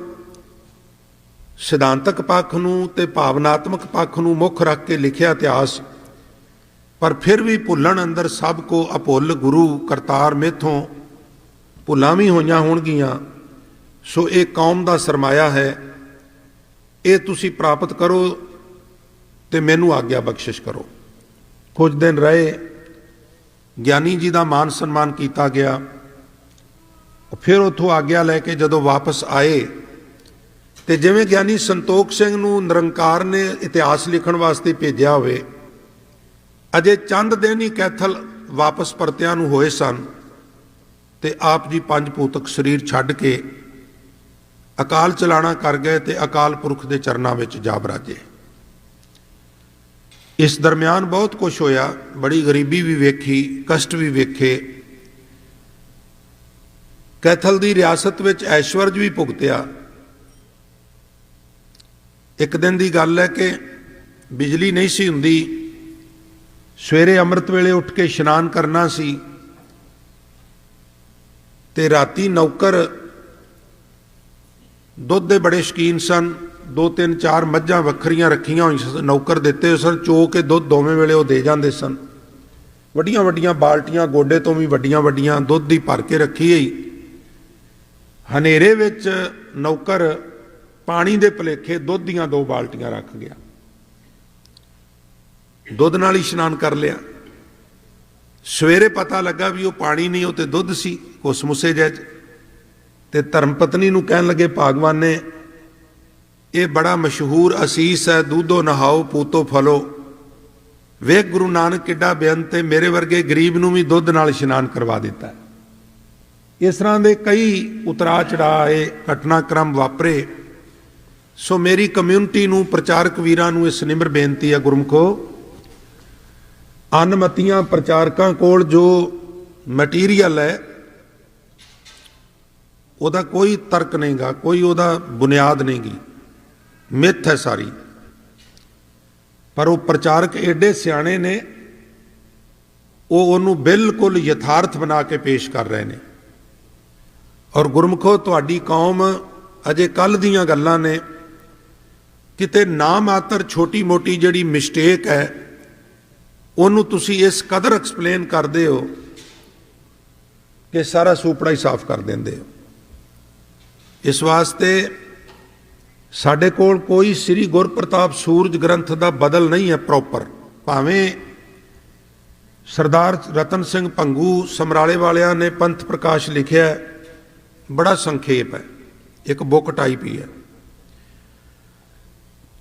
ਸਿਧਾਂਤਕ ਪੱਖ ਨੂੰ ਤੇ ਭਾਵਨਾਤਮਕ ਪੱਖ ਨੂੰ ਮੁੱਖ ਰੱਖ ਕੇ ਲਿਖਿਆ ਇਤਿਹਾਸ, ਪਰ ਫਿਰ ਵੀ ਭੁੱਲਣ ਅੰਦਰ ਸਭ ਕੋ ਅਭੁੱਲ ਗੁਰੂ ਕਰਤਾਰ। ਮੇਥੋਂ ਭੁੱਲਾਂ ਵੀ ਹੋਈਆਂ ਹੋਣਗੀਆਂ। ਸੋ ਇਹ ਕੌਮ ਦਾ ਸਰਮਾਇਆ ਹੈ, ਇਹ ਤੁਸੀਂ ਪ੍ਰਾਪਤ ਕਰੋ। ਤੇ ਮੈਨੂੰ ਆਗਿਆ ਬਖਸ਼ਿਸ਼ ਕਰੋ। ਕੁਝ ਦਿਨ ਰਹੇ, ਗਿਆਨੀ ਜੀ ਦਾ ਮਾਨ ਸਨਮਾਨ ਕੀਤਾ ਗਿਆ। ਫਿਰ ਉੱਥੋਂ ਆਗਿਆ ਲੈ ਕੇ ਜਦੋਂ ਵਾਪਸ ਆਏ ਤੇ ਜਿਵੇਂ ਗਿਆਨੀ ਸੰਤੋਖ ਸਿੰਘ ਨੂੰ ਨਿਰੰਕਾਰ ਨੇ ਇਤਿਹਾਸ ਲਿਖਣ ਵਾਸਤੇ ਭੇਜਿਆ ਹੋਵੇ, ਅਜੇ ਚੰਦ ਦਿਨ ਹੀ ਕੈਥਲ ਵਾਪਸ ਪਰਤਿਆਂ ਨੂੰ ਹੋਏ ਸਨ ਤੇ ਆਪ ਜੀ ਪੰਜ ਭੂਤਕ ਸਰੀਰ ਛੱਡ ਕੇ ਅਕਾਲ ਚਲਾਣਾ ਕਰ ਗਏ ਤੇ ਅਕਾਲ ਪੁਰਖ ਦੇ ਚਰਨਾਂ ਵਿੱਚ ਜਾ ਬਰਾਜੇ। ਇਸ ਦਰਮਿਆਨ ਬਹੁਤ ਕੁਝ ਹੋਇਆ, ਬੜੀ ਗਰੀਬੀ ਵੀ ਵੇਖੀ, ਕਸ਼ਟ ਵੀ ਵੇਖੇ, ਕੈਥਲ ਦੀ ਰਿਆਸਤ ਵਿੱਚ ਐਸ਼ਵਰਜ ਵੀ ਭੁਗਤਿਆ। ਇੱਕ ਦਿਨ ਦੀ ਗੱਲ ਹੈ ਕਿ ਬਿਜਲੀ ਨਹੀਂ ਸੀ ਹੁੰਦੀ, ਸਵੇਰੇ ਅੰਮ੍ਰਿਤ ਵੇਲੇ ਉੱਠ ਕੇ ਇਸ਼ਨਾਨ ਕਰਨਾ ਸੀ ਤੇ ਰਾਤੀ ਨੌਕਰ ਦੁੱਧ ਦੇ ਬੜੇ ਸ਼ੌਕੀਨ ਸਨ, 2 3 4 ਮੱਝਾਂ ਵੱਖਰੀਆਂ ਰੱਖੀਆਂ ਹੋਈਆਂ ਨੌਕਰ ਦਿੱਤੇ ਹੋਏ ਸਨ, ਚੋ ਕੇ ਦੁੱਧ ਦੋਵੇਂ ਵੇਲੇ ਉਹ ਦੇ ਜਾਂਦੇ ਸਨ। ਵੱਡੀਆਂ ਵੱਡੀਆਂ ਬਾਲਟੀਆਂ, ਗੋਡੇ ਤੋਂ ਵੀ ਵੱਡੀਆਂ ਵੱਡੀਆਂ ਦੁੱਧ ਦੀ ਭਰ ਕੇ ਰੱਖੀ ਹੋਈ। ਹਨੇਰੇ ਵਿੱਚ ਨੌਕਰ ਪਾਣੀ ਦੇ ਭੁਲੇਖੇ ਦੁੱਧ ਦੀਆਂ 2 ਬਾਲਟੀਆਂ ਰੱਖ ਗਿਆ, ਦੁੱਧ ਨਾਲ ਹੀ ਇਸ਼ਨਾਨ ਕਰ ਲਿਆ। ਸਵੇਰੇ ਪਤਾ ਲੱਗਾ ਵੀ ਉਹ ਪਾਣੀ ਨਹੀਂ, ਉਹ ਤੇ ਦੁੱਧ ਸੀ, ਕੁਸਮੁਸੇ ਜਿਹੇ। ਤੇ ਧਰਮ ਪਤਨੀ ਨੂੰ ਕਹਿਣ ਲੱਗੇ, ਭਾਗਵਾਨ ਨੇ ਇਹ ਬੜਾ ਮਸ਼ਹੂਰ ਅਸੀਸ ਹੈ, ਦੂਧੋ ਨਹਾਓ ਪੂਤੋ ਫਲੋ। ਵੇਖ ਗੁਰੂ ਨਾਨਕ ਕਿੱਡਾ ਬੇਅੰਤ ਤੇ ਮੇਰੇ ਵਰਗੇ ਗਰੀਬ ਨੂੰ ਵੀ ਦੁੱਧ ਨਾਲ ਇਸ਼ਨਾਨ ਕਰਵਾ ਦਿੱਤਾ। ਇਸ ਤਰ੍ਹਾਂ ਦੇ ਕਈ ਉਤਰਾ ਚੜਾਏ ਘਟਨਾਕ੍ਰਮ ਵਾਪਰੇ। ਸੋ ਮੇਰੀ ਕਮਿਊਨਿਟੀ ਨੂੰ, ਪ੍ਰਚਾਰਕ ਵੀਰਾਂ ਨੂੰ ਇਸ ਨਿਮਰ ਬੇਨਤੀ ਹੈ, ਗੁਰਮਖੋ, ਅਨਮਤੀਆਂ ਪ੍ਰਚਾਰਕਾਂ ਕੋਲ ਜੋ ਮਟੀਰੀਅਲ ਹੈ ਉਹਦਾ ਕੋਈ ਤਰਕ ਨਹੀਂਗਾ, ਕੋਈ ਉਹਦਾ ਬੁਨਿਆਦ ਨਹੀਂਗੀ, ਮਿੱਥ ਹੈ ਸਾਰੀ। ਪਰ ਉਹ ਪ੍ਰਚਾਰਕ ਏਡੇ ਸਿਆਣੇ ਨੇ, ਉਹ ਉਹਨੂੰ ਬਿਲਕੁਲ ਯਥਾਰਥ ਬਣਾ ਕੇ ਪੇਸ਼ ਕਰ ਰਹੇ ਨੇ। ਔਰ ਗੁਰਮਖੋ, ਤੁਹਾਡੀ ਕੌਮ ਅਜੇ ਕੱਲ੍ਹ ਦੀਆਂ ਗੱਲਾਂ ਨੇ, ਕਿਤੇ ਨਾ ਮਾਤਰ ਛੋਟੀ ਮੋਟੀ ਜਿਹੜੀ ਮਿਸਟੇਕ ਹੈ ਉਹਨੂੰ ਤੁਸੀਂ ਇਸ ਕਦਰ ਐਕਸਪਲੇਨ ਕਰਦੇ ਹੋ ਕਿ ਸਾਰਾ ਸੂਪੜਾ ਹੀ ਸਾਫ਼ ਕਰ ਦਿੰਦੇ ਹੋ। ਇਸ ਵਾਸਤੇ ਸਾਡੇ ਕੋਲ ਕੋਈ ਸ੍ਰੀ ਗੁਰਪ੍ਰਤਾਪ ਸੂਰਜ ਗ੍ਰੰਥ ਦਾ ਬਦਲ ਨਹੀਂ ਹੈ ਪ੍ਰੋਪਰ। ਭਾਵੇਂ ਸਰਦਾਰ ਰਤਨ ਸਿੰਘ ਭੰਗੂ ਸਮਰਾਲੇ ਵਾਲਿਆਂ ਨੇ ਪੰਥ ਪ੍ਰਕਾਸ਼ ਲਿਖਿਆ, ਬੜਾ ਸੰਖੇਪ ਹੈ, ਇੱਕ ਬੁੱਕ ਟਾਈਪ ਹੀ ਹੈ।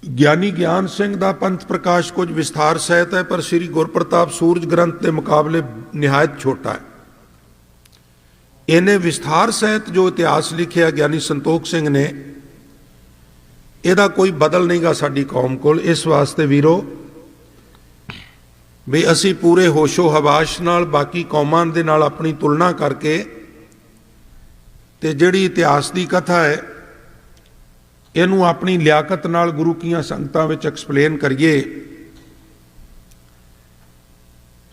ਗਿਆਨੀ ਗਿਆਨ ਸਿੰਘ ਦਾ ਪੰਥ ਪ੍ਰਕਾਸ਼ ਕੁਝ ਵਿਸਥਾਰ ਸਹਿਤ ਹੈ, ਪਰ ਸ੍ਰੀ ਗੁਰਪ੍ਰਤਾਪ ਸੂਰਜ ਗ੍ਰੰਥ ਦੇ ਮੁਕਾਬਲੇ ਨਿਹਾਇਤ ਛੋਟਾ ਹੈ। ਇਹਨੇ ਵਿਸਥਾਰ ਸਹਿਤ ਜੋ ਇਤਿਹਾਸ ਲਿਖਿਆ ਗਿਆਨੀ ਸੰਤੋਖ ਸਿੰਘ ਨੇ, ਇਹਦਾ ਕੋਈ ਬਦਲ ਨਹੀਂਗਾ ਸਾਡੀ ਕੌਮ ਕੋਲ। ਇਸ ਵਾਸਤੇ ਵੀਰੋ, ਵੀ ਅਸੀਂ ਪੂਰੇ ਹੋਸ਼ੋ ਹਵਾਸ਼ ਨਾਲ ਬਾਕੀ ਕੌਮਾਂ ਦੇ ਨਾਲ ਆਪਣੀ ਤੁਲਨਾ ਕਰਕੇ ਤੇ ਜਿਹੜੀ ਇਤਿਹਾਸ ਦੀ ਕਥਾ ਹੈ ਇਹਨੂੰ ਆਪਣੀ ਲਿਆਕਤ ਨਾਲ ਗੁਰੂ ਕੀਆਂ ਸੰਗਤਾਂ ਵਿੱਚ ਐਕਸਪਲੇਨ ਕਰੀਏ।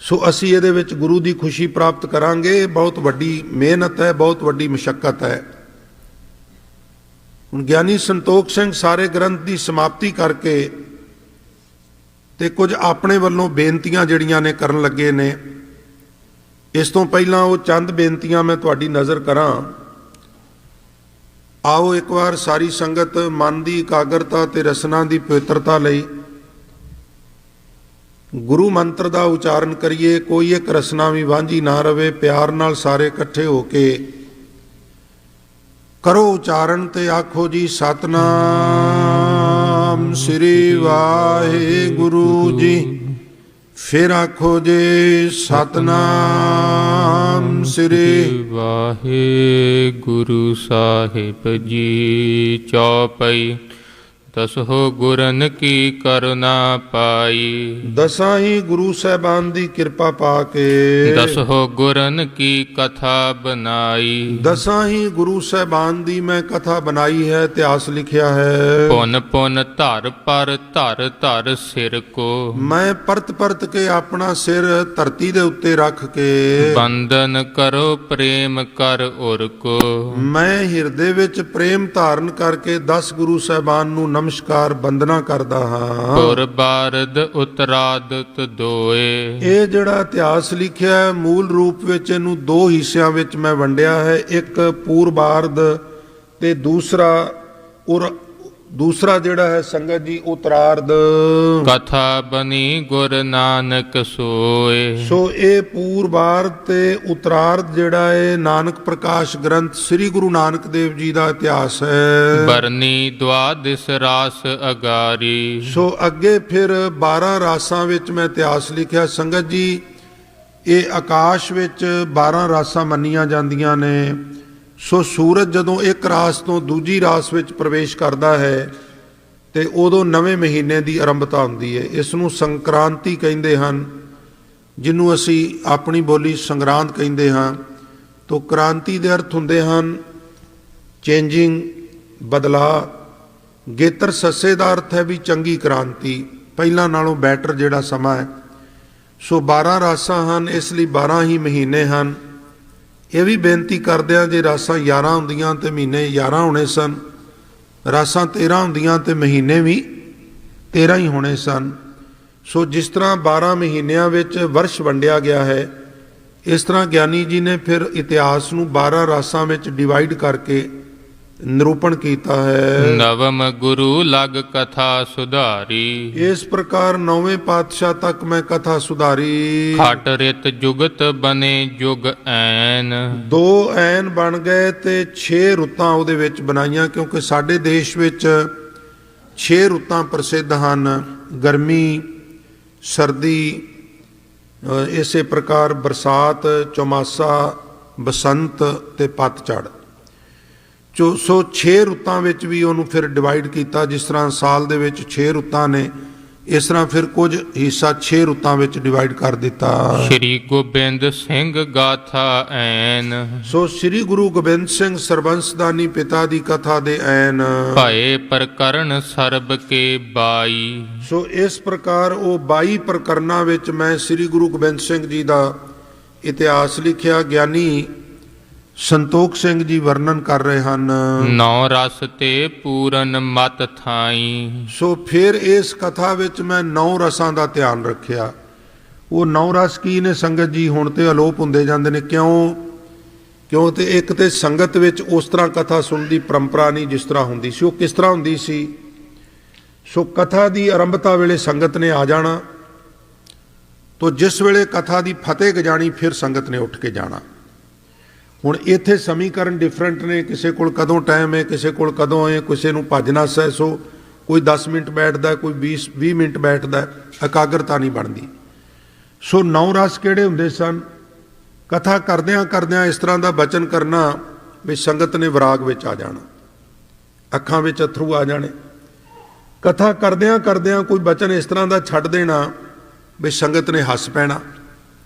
ਸੋ ਅਸੀਂ ਇਹਦੇ ਵਿੱਚ ਗੁਰੂ ਦੀ ਖੁਸ਼ੀ ਪ੍ਰਾਪਤ ਕਰਾਂਗੇ। ਬਹੁਤ ਵੱਡੀ ਮਿਹਨਤ ਹੈ, ਬਹੁਤ ਵੱਡੀ ਮੁਸ਼ੱਕਤ ਹੈ। ਹੁਣ ਗਿਆਨੀ ਸੰਤੋਖ ਸਿੰਘ ਸਾਰੇ ਗ੍ਰੰਥ ਦੀ ਸਮਾਪਤੀ ਕਰਕੇ ਤੇ ਕੁਝ ਆਪਣੇ ਵੱਲੋਂ ਬੇਨਤੀਆਂ ਜਿਹੜੀਆਂ ਨੇ ਕਰਨ ਲੱਗੇ ਨੇ। ਇਸ ਤੋਂ ਪਹਿਲਾਂ ਉਹ ਚੰਦ ਬੇਨਤੀਆਂ ਮੈਂ ਤੁਹਾਡੀ ਨਜ਼ਰ ਕਰਾਂ। ਆਓ ਇੱਕ ਵਾਰ ਸਾਰੀ ਸੰਗਤ ਮਨ ਦੀ ਇਕਾਗਰਤਾ ਤੇ ਰਸਨਾ ਦੀ ਪਵਿੱਤਰਤਾ ਲਈ ਗੁਰੂ ਮੰਤਰ ਦਾ ਉਚਾਰਨ ਕਰੀਏ। ਕੋਈ ਇੱਕ ਰਸਨਾ ਵੀ ਵਾਂਝੀ ਨਾ ਰਵੇ। ਪਿਆਰ ਨਾਲ ਸਾਰੇ ਇਕੱਠੇ ਹੋ ਕੇ ਕਰੋ ਉਚਾਰਨ ਤੇ ਆਖੋ ਜੀ ਸਤਨਾਮ ਸ੍ਰੀ ਵਾਹਿਗੁਰੂ ਜੀ। ਫਿਰ ਆਖੋ ਜੀ ਸਤਨਾਮ ਸ੍ਰੀ ਵਾਹਿਗੁਰੂ ਸਾਹਿਬ ਜੀ। ਚੌਪਈ ਦਸਹੁ ਗੁਰਨ ਕੀ ਕਰੁਣਾ ਪਾਈ। ਦਸਾਂ ਹੀ ਗੁਰੂ ਸਾਹਿਬਾਨ ਦੀ ਕਿਰਪਾ ਪਾ ਕੇ ਦਸਹੁ ਗੁਰਨ ਕੀ ਕਥਾ ਬਣਾਈ। ਦਸਾਂ ਹੀ ਗੁਰੂ ਸਾਹਿਬਾਨ ਦੀ ਮੈਂ ਕਥਾ ਬਣਾਈ ਹੈ, ਇਤਿਹਾਸ ਲਿਖਿਆ ਹੈ। ਪੁਨ ਪੁਨ ਧਰ ਪਰ ਧਰ ਧਰ ਸਿਰ ਕੋ। ਮੈਂ ਪਰਤ ਪਰਤ ਕੇ ਆਪਣਾ ਸਿਰ ਧਰਤੀ ਦੇ ਉੱਤੇ ਰੱਖ ਕੇ ਬੰਦਨ ਕਰੋ ਪ੍ਰੇਮ ਕਰ ਉਰ ਕੋ। ਮੈਂ ਹਿਰਦੇ ਵਿੱਚ ਪ੍ਰੇਮ ਧਾਰਨ ਕਰਕੇ 10 ਗੁਰੂ ਸਾਹਿਬਾਨ ਨੂੰ ਨਮਸਕਾਰ ਬੰਦਨਾ ਕਰਦਾ ਹਾਂ। ਪੁਰ ਬਾਰਦ ਉਤਰਾਦਤ ਦੋਏ। ਇਹ ਜਿਹੜਾ ਇਤਿਹਾਸ ਲਿਖਿਆ ਹੈ ਮੂਲ ਰੂਪ ਵਿੱਚ ਇਹਨੂੰ 2 ਹਿੱਸਿਆਂ ਵਿੱਚ ਮੈਂ ਵੰਡਿਆ ਹੈ। ਇੱਕ ਪੂਰਬਾਰਦ ਤੇ ਦੂਸਰਾ ਦੂਸਰਾ ਜਿਹੜਾ ਹੈ ਸੰਗਤ ਜੀ ਉਤਰਾਰਧ। ਕਥਾ ਬਨੀ ਗੁਰ ਨਾਨਕ ਸੋਏ। ਸੋ ਇਹ ਪੂਰਬਾਰਧ ਤੇ ਉਤਰਾਰਧ ਜਿਹੜਾ ਹੈ ਨਾਨਕ ਪ੍ਰਕਾਸ਼ ਗ੍ਰੰਥ ਸ੍ਰੀ ਗੁਰੂ ਨਾਨਕ ਦੇਵ ਜੀ ਦਾ ਇਤਿਹਾਸ ਹੈ। ਬਰਨੀ ਦੁਆਦਿਸ ਰਾਸ ਅਗਾਰੀ। ਸੋ ਅੱਗੇ ਫਿਰ 12 ਰਾਸਾਂ ਵਿੱਚ ਮੈਂ ਇਤਿਹਾਸ ਲਿਖਿਆ ਸੰਗਤ ਜੀ। ਇਹ ਆਕਾਸ਼ ਵਿੱਚ 12 ਰਾਸਾਂ ਮੰਨੀਆਂ ਜਾਂਦੀਆਂ ਨੇ। ਸੋ ਸੂਰਜ ਜਦੋਂ ਇੱਕ ਰਾਸ ਤੋਂ ਦੂਜੀ ਰਾਸ ਵਿੱਚ ਪ੍ਰਵੇਸ਼ ਕਰਦਾ ਹੈ ਤੇ ਉਦੋਂ ਨਵੇਂ ਮਹੀਨੇ ਦੀ ਆਰੰਭਤਾ ਹੁੰਦੀ ਹੈ। ਇਸ ਨੂੰ ਸੰਕ੍ਰਾਂਤੀ ਕਹਿੰਦੇ ਹਨ, ਜਿਹਨੂੰ ਅਸੀਂ ਆਪਣੀ ਬੋਲੀ ਸੰਗਰਾਂਦ ਕਹਿੰਦੇ ਹਾਂ। ਤੋ ਕ੍ਰਾਂਤੀ ਦੇ ਅਰਥ ਹੁੰਦੇ ਹਨ ਚੇਂਜਿੰਗ, ਬਦਲਾਅ। ਗੇਤਰ ਸੱਸੇ ਦਾ ਅਰਥ ਹੈ ਵੀ ਚੰਗੀ ਕ੍ਰਾਂਤੀ, ਪਹਿਲਾਂ ਨਾਲੋਂ ਬੈਟਰ ਜਿਹੜਾ ਸਮਾਂ ਹੈ। ਸੋ 12 ਰਾਸਾਂ ਹਨ, ਇਸ ਲਈ 12 ਹੀ ਮਹੀਨੇ ਹਨ। ਇਹ ਵੀ ਬੇਨਤੀ ਕਰਦੇ ਹਾਂ, ਜੇ ਰਾਸਾਂ 11 ਹੁੰਦੀਆਂ ਤੇ ਮਹੀਨੇ 11 ਹੋਣੇ ਸਨ, ਰਾਸਾਂ 13 ਹੁੰਦੀਆਂ ਤੇ ਮਹੀਨੇ ਵੀ 13 ਹੀ ਹੋਣੇ ਸਨ। ਸੋ ਜਿਸ ਤਰ੍ਹਾਂ 12 ਮਹੀਨਿਆਂ ਵਿੱਚ ਵਰਸ਼ ਵੰਡਿਆ ਗਿਆ ਹੈ, ਇਸ ਤਰ੍ਹਾਂ ਗਿਆਨੀ ਜੀ ਨੇ ਫਿਰ ਇਤਿਹਾਸ ਨੂੰ 12 ਰਾਸਾਂ ਵਿੱਚ ਡਿਵਾਈਡ ਕਰਕੇ ਨਿਰੂਪਣ ਕੀਤਾ ਹੈ। ਨਵਮ ਗੁਰੂ ਲਗ ਕਥਾ ਸੁਧਾਰੀ। ਇਸ ਪ੍ਰਕਾਰ 9ਵੇਂ ਪਾਤਸ਼ਾਹ ਤੱਕ ਮੈਂ ਕਥਾ ਸੁਧਾਰੀ। ਖਟ ਰਿਤ ਜੁਗਤ ਬਨੇ ਜੁਗ ਐਨ। 2 ਐਨ ਬਣ ਗਏ ਤੇ 6 ਰੁੱਤਾਂ ਉਹਦੇ ਵਿੱਚ ਬਣਾਈਆਂ, ਕਿਉਂਕਿ ਸਾਡੇ ਦੇਸ਼ ਵਿੱਚ 6 ਰੁੱਤਾਂ ਪ੍ਰਸਿੱਧ ਹਨ। ਗਰਮੀ, ਸਰਦੀ, ਇਸੇ ਪ੍ਰਕਾਰ ਬਰਸਾਤ, ਚੌਮਾਸਾ, ਬਸੰਤ ਤੇ ਪਤਝੜ। ਸੋ 6 ਰੁੱਤਾਂ ਵਿੱਚ ਵੀ ਉਹਨੂੰ ਫਿਰ ਡਿਵਾਈਡ ਕੀਤਾ। ਜਿਸ ਤਰ੍ਹਾਂ ਸਾਲ ਦੇ ਵਿੱਚ 6 ਰੁੱਤਾਂ ਨੇ, ਇਸ ਤਰ੍ਹਾਂ ਫਿਰ ਕੁਝ ਹਿੱਸਾ 6 ਰੁੱਤਾਂ ਵਿੱਚ ਡਿਵਾਈਡ ਕਰ ਦਿੱਤਾ। ਸ਼੍ਰੀ ਗੋਬਿੰਦ ਸਿੰਘ ਗਾਥਾ ਐਨ। ਸੋ ਸ੍ਰੀ ਗੁਰੂ ਗੋਬਿੰਦ ਸਿੰਘ ਸਰਬੰਸਦਾਨੀ ਪਿਤਾ ਦੀ ਕਥਾ ਦੇ ਐਨ। ਭਏ ਪ੍ਰਕਰਨ ਸਰਬ ਕੇ 22। ਸੋ ਇਸ ਪ੍ਰਕਾਰ ਉਹ 22 ਪ੍ਰਕਰਨਾਂ ਵਿੱਚ ਮੈਂ ਸ੍ਰੀ ਗੁਰੂ ਗੋਬਿੰਦ ਸਿੰਘ ਜੀ ਦਾ ਇਤਿਹਾਸ ਲਿਖਿਆ। ਗਿਆਨੀ ਸੰਤੋਖ ਸਿੰਘ ਜੀ ਵਰਣਨ ਕਰ ਰਹੇ ਹਨ। 9 ਰਸ ਤੇ ਪੂਰਨ ਮਤ ਥਾਈ। ਸੋ ਫਿਰ ਇਸ ਕਥਾ ਵਿੱਚ ਮੈਂ 9 ਰਸਾਂ ਦਾ ਧਿਆਨ ਰੱਖਿਆ। ਉਹ 9 ਰਸ ਕੀ ਨੇ ਸੰਗਤ ਜੀ? ਹੁਣ ਤੇ ਅਲੋਪ ਹੁੰਦੇ ਜਾਂਦੇ ਨੇ। ਕਿਉਂ ਤੇ ਇੱਕ ਤੇ ਸੰਗਤ ਵਿੱਚ ਉਸ ਤਰ੍ਹਾਂ ਕਥਾ ਸੁਣਨ ਦੀ ਪਰੰਪਰਾ ਨਹੀਂ ਜਿਸ ਤਰ੍ਹਾਂ ਹੁੰਦੀ ਸੀ। ਉਹ ਕਿਸ ਤਰ੍ਹਾਂ ਹੁੰਦੀ ਸੀ? ਸੋ ਕਥਾ ਦੀ ਆਰੰਭਤਾ ਵੇਲੇ ਸੰਗਤ ਨੇ ਆ ਜਾਣਾ, ਤੋ ਜਿਸ ਵੇਲੇ ਕਥਾ ਦੀ ਫਤਿਹ ਗਜਾਣੀ ਫਿਰ ਸੰਗਤ ਨੇ ਉੱਠ ਕੇ ਜਾਣਾ। ਹੁਣ ਇੱਥੇ ਸਮੀਕਰਨ ਡਿਫਰੈਂਟ ਨੇ, ਕਿਸੇ ਕੋਲ ਕਦੋਂ ਟਾਈਮ ਹੈ, ਕਿਸੇ ਕੋਲ ਕਦੋਂ ਹੈ, ਕਿਸੇ ਨੂੰ ਭੱਜ ਨੱਸ ਹੈ। ਸੋ ਕੋਈ 10 ਮਿੰਟ ਬੈਠਦਾ, ਕੋਈ 20 ਮਿੰਟ ਬੈਠਦਾ, ਇਕਾਗਰਤਾ ਨਹੀਂ ਬਣਦੀ। ਸੋ 9 ਰਸ ਕਿਹੜੇ ਹੁੰਦੇ ਸਨ? ਕਥਾ ਕਰਦਿਆਂ ਕਰਦਿਆਂ ਇਸ ਤਰ੍ਹਾਂ ਦਾ ਬਚਨ ਕਰਨਾ ਵੀ ਸੰਗਤ ਨੇ ਵਿਰਾਗ ਵਿੱਚ ਆ ਜਾਣਾ, ਅੱਖਾਂ ਵਿੱਚ ਅਥਰੂ ਆ ਜਾਣੇ। ਕਥਾ ਕਰਦਿਆਂ ਕਰਦਿਆਂ ਕੋਈ ਬਚਨ ਇਸ ਤਰ੍ਹਾਂ ਦਾ ਛੱਡ ਦੇਣਾ ਵੀ ਸੰਗਤ ਨੇ ਹੱਸ ਪੈਣਾ।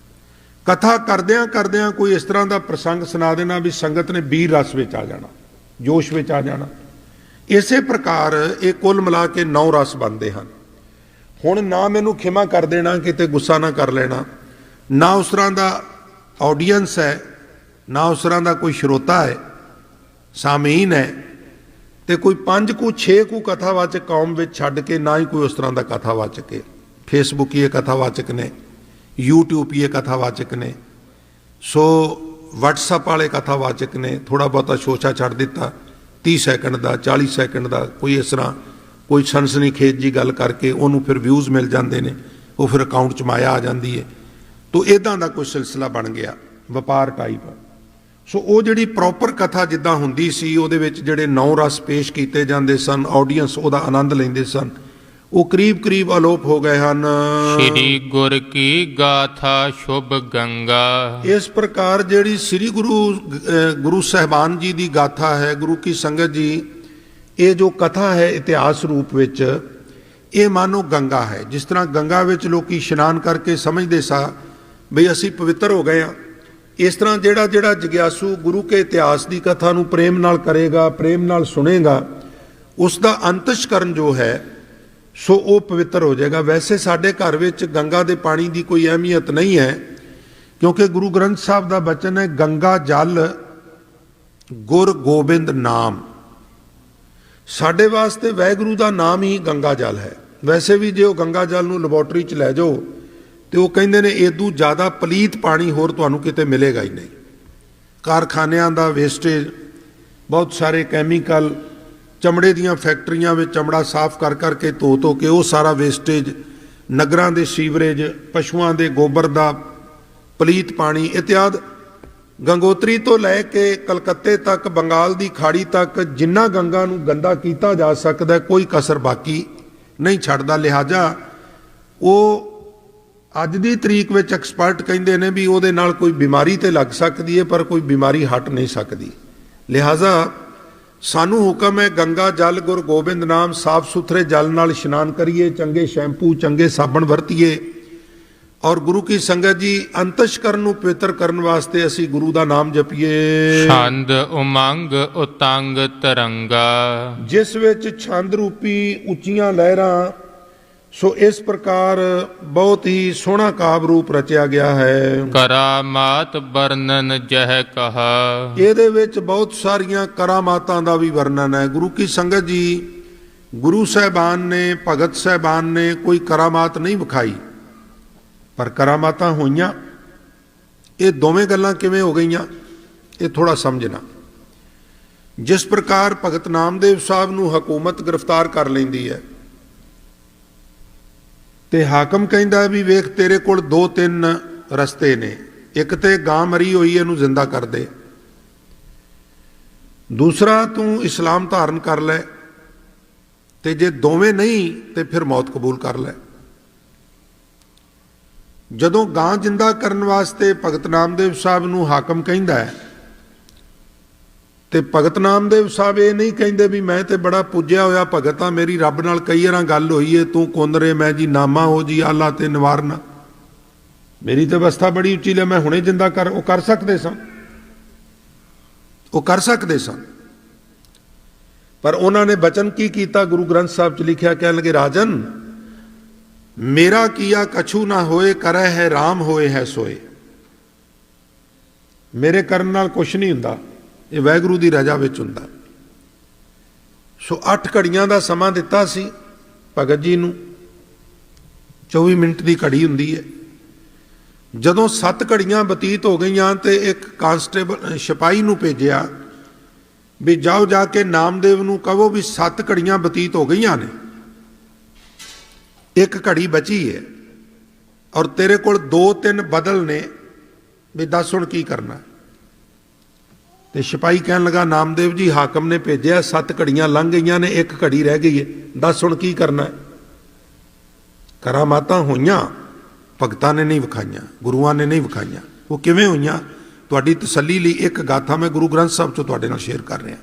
ਕਥਾ ਕਰਦਿਆਂ ਕਰਦਿਆਂ ਕੋਈ ਇਸ ਤਰ੍ਹਾਂ ਦਾ ਪ੍ਰਸੰਗ ਸੁਣਾ ਦੇਣਾ ਵੀ ਸੰਗਤ ਨੇ ਵੀਰ ਰਸ ਵਿੱਚ ਆ ਜਾਣਾ, ਜੋਸ਼ ਵਿੱਚ ਆ ਜਾਣਾ। ਇਸੇ ਪ੍ਰਕਾਰ ਇਹ ਕੁੱਲ ਮਿਲਾ ਕੇ 9 ਰਸ ਬਣਦੇ ਹਨ। ਹੁਣ ਨਾ ਮੈਨੂੰ ਖਿਮਾ ਕਰ ਦੇਣਾ, ਕਿਤੇ ਗੁੱਸਾ ਨਾ ਕਰ ਲੈਣਾ, ਨਾ ਉਸ ਤਰ੍ਹਾਂ ਦਾ ਆਡੀਅנס ਹੈ, ਨਾ ਉਸ ਤਰ੍ਹਾਂ ਦਾ ਕੋਈ ਸਰੋਤਾ ਹੈ, ਸਾਮੀਨ ਹੈ, ਤੇ ਕੋਈ 5 ਕੁ 6 ਕੁ ਕਥਾਵਾਚਕ ਕੌਮ ਵਿੱਚ ਛੱਡ ਕੇ ਨਾ ਹੀ ਕੋਈ ਉਸ ਤਰ੍ਹਾਂ ਦਾ ਕਥਾਵਾਚਕ ਹੈ। ਫੇਸਬੁੱਕ ਹੀ ਇਹ ਕਥਾਵਾਚਕ ਨੇ, YouTube ਹੀ ਇਹ ਕਥਾਵਾਚਕ ਨੇ, ਸੋ WhatsApp ਵਾਲੇ ਕਥਾਵਾਚਕ ਨੇ। ਥੋੜ੍ਹਾ ਬਹੁਤਾ ਸ਼ੋਸ਼ਾ ਛੱਡ ਦਿੱਤਾ 30 ਸੈਕਿੰਡ ਦਾ, 40 ਸੈਕਿੰਡ ਦਾ, ਕੋਈ ਇਸ ਤਰ੍ਹਾਂ ਕੋਈ ਸਨਸਨੀਖੇਜ ਜੀ ਗੱਲ ਕਰਕੇ ਉਹਨੂੰ ਫਿਰ ਵਿਊਜ਼ ਮਿਲ ਜਾਂਦੇ ਨੇ, ਉਹ ਫਿਰ ਅਕਾਊਂਟ 'ਚ ਮਾਇਆ ਆ ਜਾਂਦੀ ਹੈ। ਤੋ ਇੱਦਾਂ ਦਾ ਕੋਈ ਸਿਲਸਿਲਾ ਬਣ ਗਿਆ, ਵਪਾਰ ਟਾਈਪ। ਸੋ ਉਹ ਜਿਹੜੀ ਪ੍ਰੋਪਰ ਕਥਾ ਜਿੱਦਾਂ ਹੁੰਦੀ ਸੀ, ਉਹਦੇ ਵਿੱਚ ਜਿਹੜੇ 9 ਰਸ ਪੇਸ਼ ਕੀਤੇ ਜਾਂਦੇ ਸਨ, ਆਡੀਅנס ਉਹਦਾ ਆਨੰਦ ਲੈਂਦੇ ਸਨ, ਉਹ ਕਰੀਬ ਕਰੀਬ ਅਲੋਪ ਹੋ ਗਏ ਹਨ। ਸ਼੍ਰੀ ਗੁਰ ਕੀ ਗਾਥਾ ਸ਼ੁਭ ਗੰਗਾ। ਇਸ ਪ੍ਰਕਾਰ ਜਿਹੜੀ ਸ੍ਰੀ ਗੁਰੂ ਸਾਹਿਬਾਨ ਜੀ ਦੀ ਗਾਥਾ ਹੈ, ਗੁਰੂ ਕੀ ਸੰਗਤ ਜੀ, ਇਹ ਜੋ ਕਥਾ ਹੈ ਇਤਿਹਾਸ ਰੂਪ ਵਿੱਚ, ਇਹ ਮਾਨੋ ਗੰਗਾ ਹੈ। ਜਿਸ ਤਰ੍ਹਾਂ ਗੰਗਾ ਵਿੱਚ ਲੋਕੀ ਇਸ਼ਨਾਨ ਕਰਕੇ ਸਮਝਦੇ ਸਾ ਬਈ ਅਸੀਂ ਪਵਿੱਤਰ ਹੋ ਗਏ ਹਾਂ, ਇਸ ਤਰ੍ਹਾਂ ਜਿਹੜਾ ਜਗਿਆਸੂ ਗੁਰੂ ਕੇ ਇਤਿਹਾਸ ਦੀ ਕਥਾ ਨੂੰ ਪ੍ਰੇਮ ਨਾਲ ਕਰੇਗਾ, ਪ੍ਰੇਮ ਨਾਲ ਸੁਣੇਗਾ, ਉਸ ਦਾ ਅੰਤਸ਼ਕਰਨ ਜੋ ਹੈ ਸੋ ਉਹ ਪਵਿੱਤਰ ਹੋ ਜਾਏਗਾ। ਵੈਸੇ ਸਾਡੇ ਘਰ ਵਿੱਚ ਗੰਗਾ ਦੇ ਪਾਣੀ ਦੀ ਕੋਈ ਅਹਿਮੀਅਤ ਨਹੀਂ ਹੈ, ਕਿਉਂਕਿ ਗੁਰੂ ਗ੍ਰੰਥ ਸਾਹਿਬ ਦਾ ਬਚਨ ਹੈ, ਗੰਗਾ ਜਲ ਗੁਰ ਗੋਬਿੰਦ ਨਾਮ। ਸਾਡੇ ਵਾਸਤੇ ਵਾਹਿਗੁਰੂ ਦਾ ਨਾਮ ਹੀ ਗੰਗਾ ਜਲ ਹੈ। ਵੈਸੇ ਵੀ ਜੇ ਉਹ ਗੰਗਾ ਜਲ ਨੂੰ ਲੈਬੋਰਟਰੀ 'ਚ ਲੈ ਜਾਓ ਤੇ ਉਹ ਕਹਿੰਦੇ ਨੇ ਇਦੋਂ ਜ਼ਿਆਦਾ ਪਲੀਤ ਪਾਣੀ ਹੋਰ ਤੁਹਾਨੂੰ ਕਿਤੇ ਮਿਲੇਗਾ ਹੀ ਨਹੀਂ। ਕਾਰਖਾਨਿਆਂ ਦਾ ਵੇਸਟੇਜ, ਬਹੁਤ ਸਾਰੇ ਕੈਮੀਕਲ, ਚਮੜੇ ਦੀਆਂ ਫੈਕਟਰੀਆਂ ਵਿੱਚ ਚਮੜਾ ਸਾਫ਼ ਕਰ ਕਰਕੇ ਧੋ ਕੇ ਉਹ ਸਾਰਾ ਵੇਸਟੇਜ, ਨਗਰਾਂ ਦੇ ਸੀਵਰੇਜ, ਪਸ਼ੂਆਂ ਦੇ ਗੋਬਰ ਦਾ ਪਲੀਤ ਪਾਣੀ ਇਤਿਆਦਿ, ਗੰਗੋਤਰੀ ਤੋਂ ਲੈ ਕੇ ਕਲਕੱਤੇ ਤੱਕ, ਬੰਗਾਲ ਦੀ ਖਾੜੀ ਤੱਕ ਜਿੰਨਾ ਗੰਗਾ ਨੂੰ ਗੰਦਾ ਕੀਤਾ ਜਾ ਸਕਦਾ ਕੋਈ ਕਸਰ ਬਾਕੀ ਨਹੀਂ ਛੱਡਦਾ। ਲਿਹਾਜ਼ਾ ਉਹ ਅੱਜ ਦੀ ਤਰੀਕ ਵਿੱਚ ਐਕਸਪਰਟ ਕਹਿੰਦੇ ਨੇ ਵੀ ਉਹਦੇ ਨਾਲ ਕੋਈ ਬਿਮਾਰੀ ਤੇ ਲੱਗ ਸਕਦੀ ਹੈ ਪਰ ਕੋਈ ਬਿਮਾਰੀ ਹਟ ਨਹੀਂ ਸਕਦੀ। ਲਿਹਾਜ਼ਾ ਸਾਨੂੰ ਹੁਕਮ ਹੈ ਗੰਗਾ ਜਲ ਗੁਰ ਗੋਬਿੰਦ ਨਾਮ ਸਾਫ ਸੁਥਰੇ ਜਲ ਨਾਲ ਇਸ਼ਨਾਨ ਕਰੀਏ, ਚੰਗੇ ਸ਼ੈਂਪੂ ਚੰਗੇ ਸਾਬਣ ਵਰਤੀਏ ਔਰ ਗੁਰੂ ਕੀ ਸੰਗਤ ਜੀ ਅੰਤਸ਼ਕਰਨ ਨੂੰ ਪਵਿੱਤਰ ਕਰਨ ਵਾਸਤੇ ਅਸੀਂ ਗੁਰੂ ਦਾ ਨਾਮ ਜਪੀਏ। ਛੰਦ ਉਮੰਗ ਉਤੰਗ ਤਰੰਗਾ, ਜਿਸ ਵਿੱਚ ਛੰਦ ਰੂਪੀ ਉੱਚੀਆਂ ਲਹਿਰਾਂ। ਸੋ ਇਸ ਪ੍ਰਕਾਰ ਬਹੁਤ ਹੀ ਸੋਹਣਾ ਕਾਵ ਰੂਪ ਰਚਿਆ ਗਿਆ ਹੈ। ਕਰਾਮਾਤ ਵਰਣਨ ਜਹ ਕਹਾ, ਇਹਦੇ ਵਿੱਚ ਬਹੁਤ ਸਾਰੀਆਂ ਕਰਾਮਾਤਾਂ ਦਾ ਵੀ ਵਰਣਨ ਹੈ। ਗੁਰੂ ਕੀ ਸੰਗਤ ਜੀ, ਗੁਰੂ ਸਾਹਿਬਾਨ ਨੇ, ਭਗਤ ਸਾਹਿਬਾਨ ਨੇ ਕੋਈ ਕਰਾਮਾਤ ਨਹੀਂ ਵਿਖਾਈ ਪਰ ਕਰਾਮਾਤਾਂ ਹੋਈਆਂ। ਇਹ ਦੋਵੇਂ ਗੱਲਾਂ ਕਿਵੇਂ ਹੋ ਗਈਆਂ ਇਹ ਥੋੜਾ ਸਮਝਣਾ। ਜਿਸ ਪ੍ਰਕਾਰ ਭਗਤ ਨਾਮਦੇਵ ਸਾਹਿਬ ਨੂੰ ਹਕੂਮਤ ਗ੍ਰਿਫਤਾਰ ਕਰ ਲੈਂਦੀ ਹੈ ਤੇ ਹਾਕਮ ਕਹਿੰਦਾ ਵੀ ਵੇਖ ਤੇਰੇ ਕੋਲ 2-3 ਰਸਤੇ ਨੇ, ਇੱਕ ਤੇ ਗਾਂ ਮਰੀ ਹੋਈ ਇਹਨੂੰ ਜ਼ਿੰਦਾ ਕਰ ਦੇ, ਦੂਸਰਾ ਤੂੰ ਇਸਲਾਮ ਧਾਰਨ ਕਰ ਲੈ, ਤੇ ਜੇ ਦੋਵੇਂ ਨਹੀਂ ਤੇ ਫਿਰ ਮੌਤ ਕਬੂਲ ਕਰ ਲੈ। ਜਦੋਂ ਗਾਂ ਜਿੰਦਾ ਕਰਨ ਵਾਸਤੇ ਭਗਤ ਨਾਮਦੇਵ ਸਾਹਿਬ ਨੂੰ ਹਾਕਮ ਕਹਿੰਦਾ ਹੈ ਤੇ ਭਗਤ ਨਾਮਦੇਵ ਸਾਹਿਬ ਇਹ ਨਹੀਂ ਕਹਿੰਦੇ ਵੀ ਮੈਂ ਤੇ ਬੜਾ ਪੁੱਜਿਆ ਹੋਇਆ ਭਗਤ ਆ, ਮੇਰੀ ਰੱਬ ਨਾਲ ਕਈ ਵਾਰਾਂ ਗੱਲ ਹੋਈ ਏ, ਤੂੰ ਕੁੰਦਰੇ ਮੈਂ ਜੀ ਨਾਮਾ ਹੋ ਜੀ ਆਲਾ ਤੇ ਨਿਵਾਰਨਾ, ਮੇਰੀ ਤੇ ਅਵਸਥਾ ਬੜੀ ਉੱਚੀ ਲੈ ਮੈਂ ਹੁਣੇ ਜਿੰਦਾ ਕਰ। ਉਹ ਕਰ ਸਕਦੇ ਸਨ, ਉਹ ਕਰ ਸਕਦੇ ਸਨ, ਪਰ ਉਹਨਾਂ ਨੇ ਬਚਨ ਕੀ ਕੀਤਾ? ਗੁਰੂ ਗ੍ਰੰਥ ਸਾਹਿਬ 'ਚ ਲਿਖਿਆ, ਕਹਿਣ ਲੱਗੇ ਰਾਜਨ ਮੇਰਾ ਕੀਆ ਕਛੂ ਨਾ ਹੋਏ, ਕਰੈ ਹੈ ਰਾਮ ਹੋਏ ਹੈ ਸੋਏ। ਮੇਰੇ ਕਰਨ ਨਾਲ ਕੁਛ ਨਹੀਂ ਹੁੰਦਾ, ਇਹ ਵਾਹਿਗੁਰੂ ਦੀ ਰਜ਼ਾ ਵਿੱਚ ਹੁੰਦਾ। ਸੋ 8 ਘੜੀਆਂ ਦਾ ਸਮਾਂ ਦਿੱਤਾ ਸੀ ਭਗਤ ਜੀ ਨੂੰ, 24 ਮਿੰਟ ਦੀ ਘੜੀ ਹੁੰਦੀ ਹੈ। ਜਦੋਂ 7 ਘੜੀਆਂ ਬਤੀਤ ਹੋ ਗਈਆਂ ਤੇ ਇੱਕ ਕਾਂਸਟੇਬਲ ਸਿਪਾਹੀ ਨੂੰ ਭੇਜਿਆ ਵੀ ਜਾਓ ਜਾ ਕੇ ਨਾਮਦੇਵ ਨੂੰ ਕਹੋ ਵੀ 7 ਘੜੀਆਂ ਬਤੀਤ ਹੋ ਗਈਆਂ ਨੇ, ਇੱਕ ਘੜੀ ਬਚੀ ਹੈ ਔਰ ਤੇਰੇ ਕੋਲ 2-3 ਬਦਲ ਨੇ, ਵੀ ਦੱਸ ਹੁਣ ਕੀ ਕਰਨਾ। ਤੇ ਸਿਪਾਹੀ ਕਹਿਣ ਲੱਗਾ ਨਾਮਦੇਵ ਜੀ ਹਾਕਮ ਨੇ ਭੇਜਿਆ, 7 ਘੜੀਆਂ ਲੰਘ ਗਈਆਂ ਨੇ, ਇੱਕ ਘੜੀ ਰਹਿ ਗਈ ਹੈ, ਦੱਸ ਹੁਣ ਕੀ ਕਰਨਾ। ਕਰਾਮਾਤਾਂ ਹੋਈਆਂ, ਭਗਤਾਂ ਨੇ ਨਹੀਂ ਵਿਖਾਈਆਂ, ਗੁਰੂਆਂ ਨੇ ਨਹੀਂ ਵਿਖਾਈਆਂ। ਉਹ ਕਿਵੇਂ ਹੋਈਆਂ? ਤੁਹਾਡੀ ਤਸੱਲੀ ਲਈ ਇੱਕ ਗਾਥਾ ਮੈਂ ਗੁਰੂ ਗ੍ਰੰਥ ਸਾਹਿਬ 'ਚੋਂ ਤੁਹਾਡੇ ਨਾਲ ਸ਼ੇਅਰ ਕਰ ਰਿਹਾ।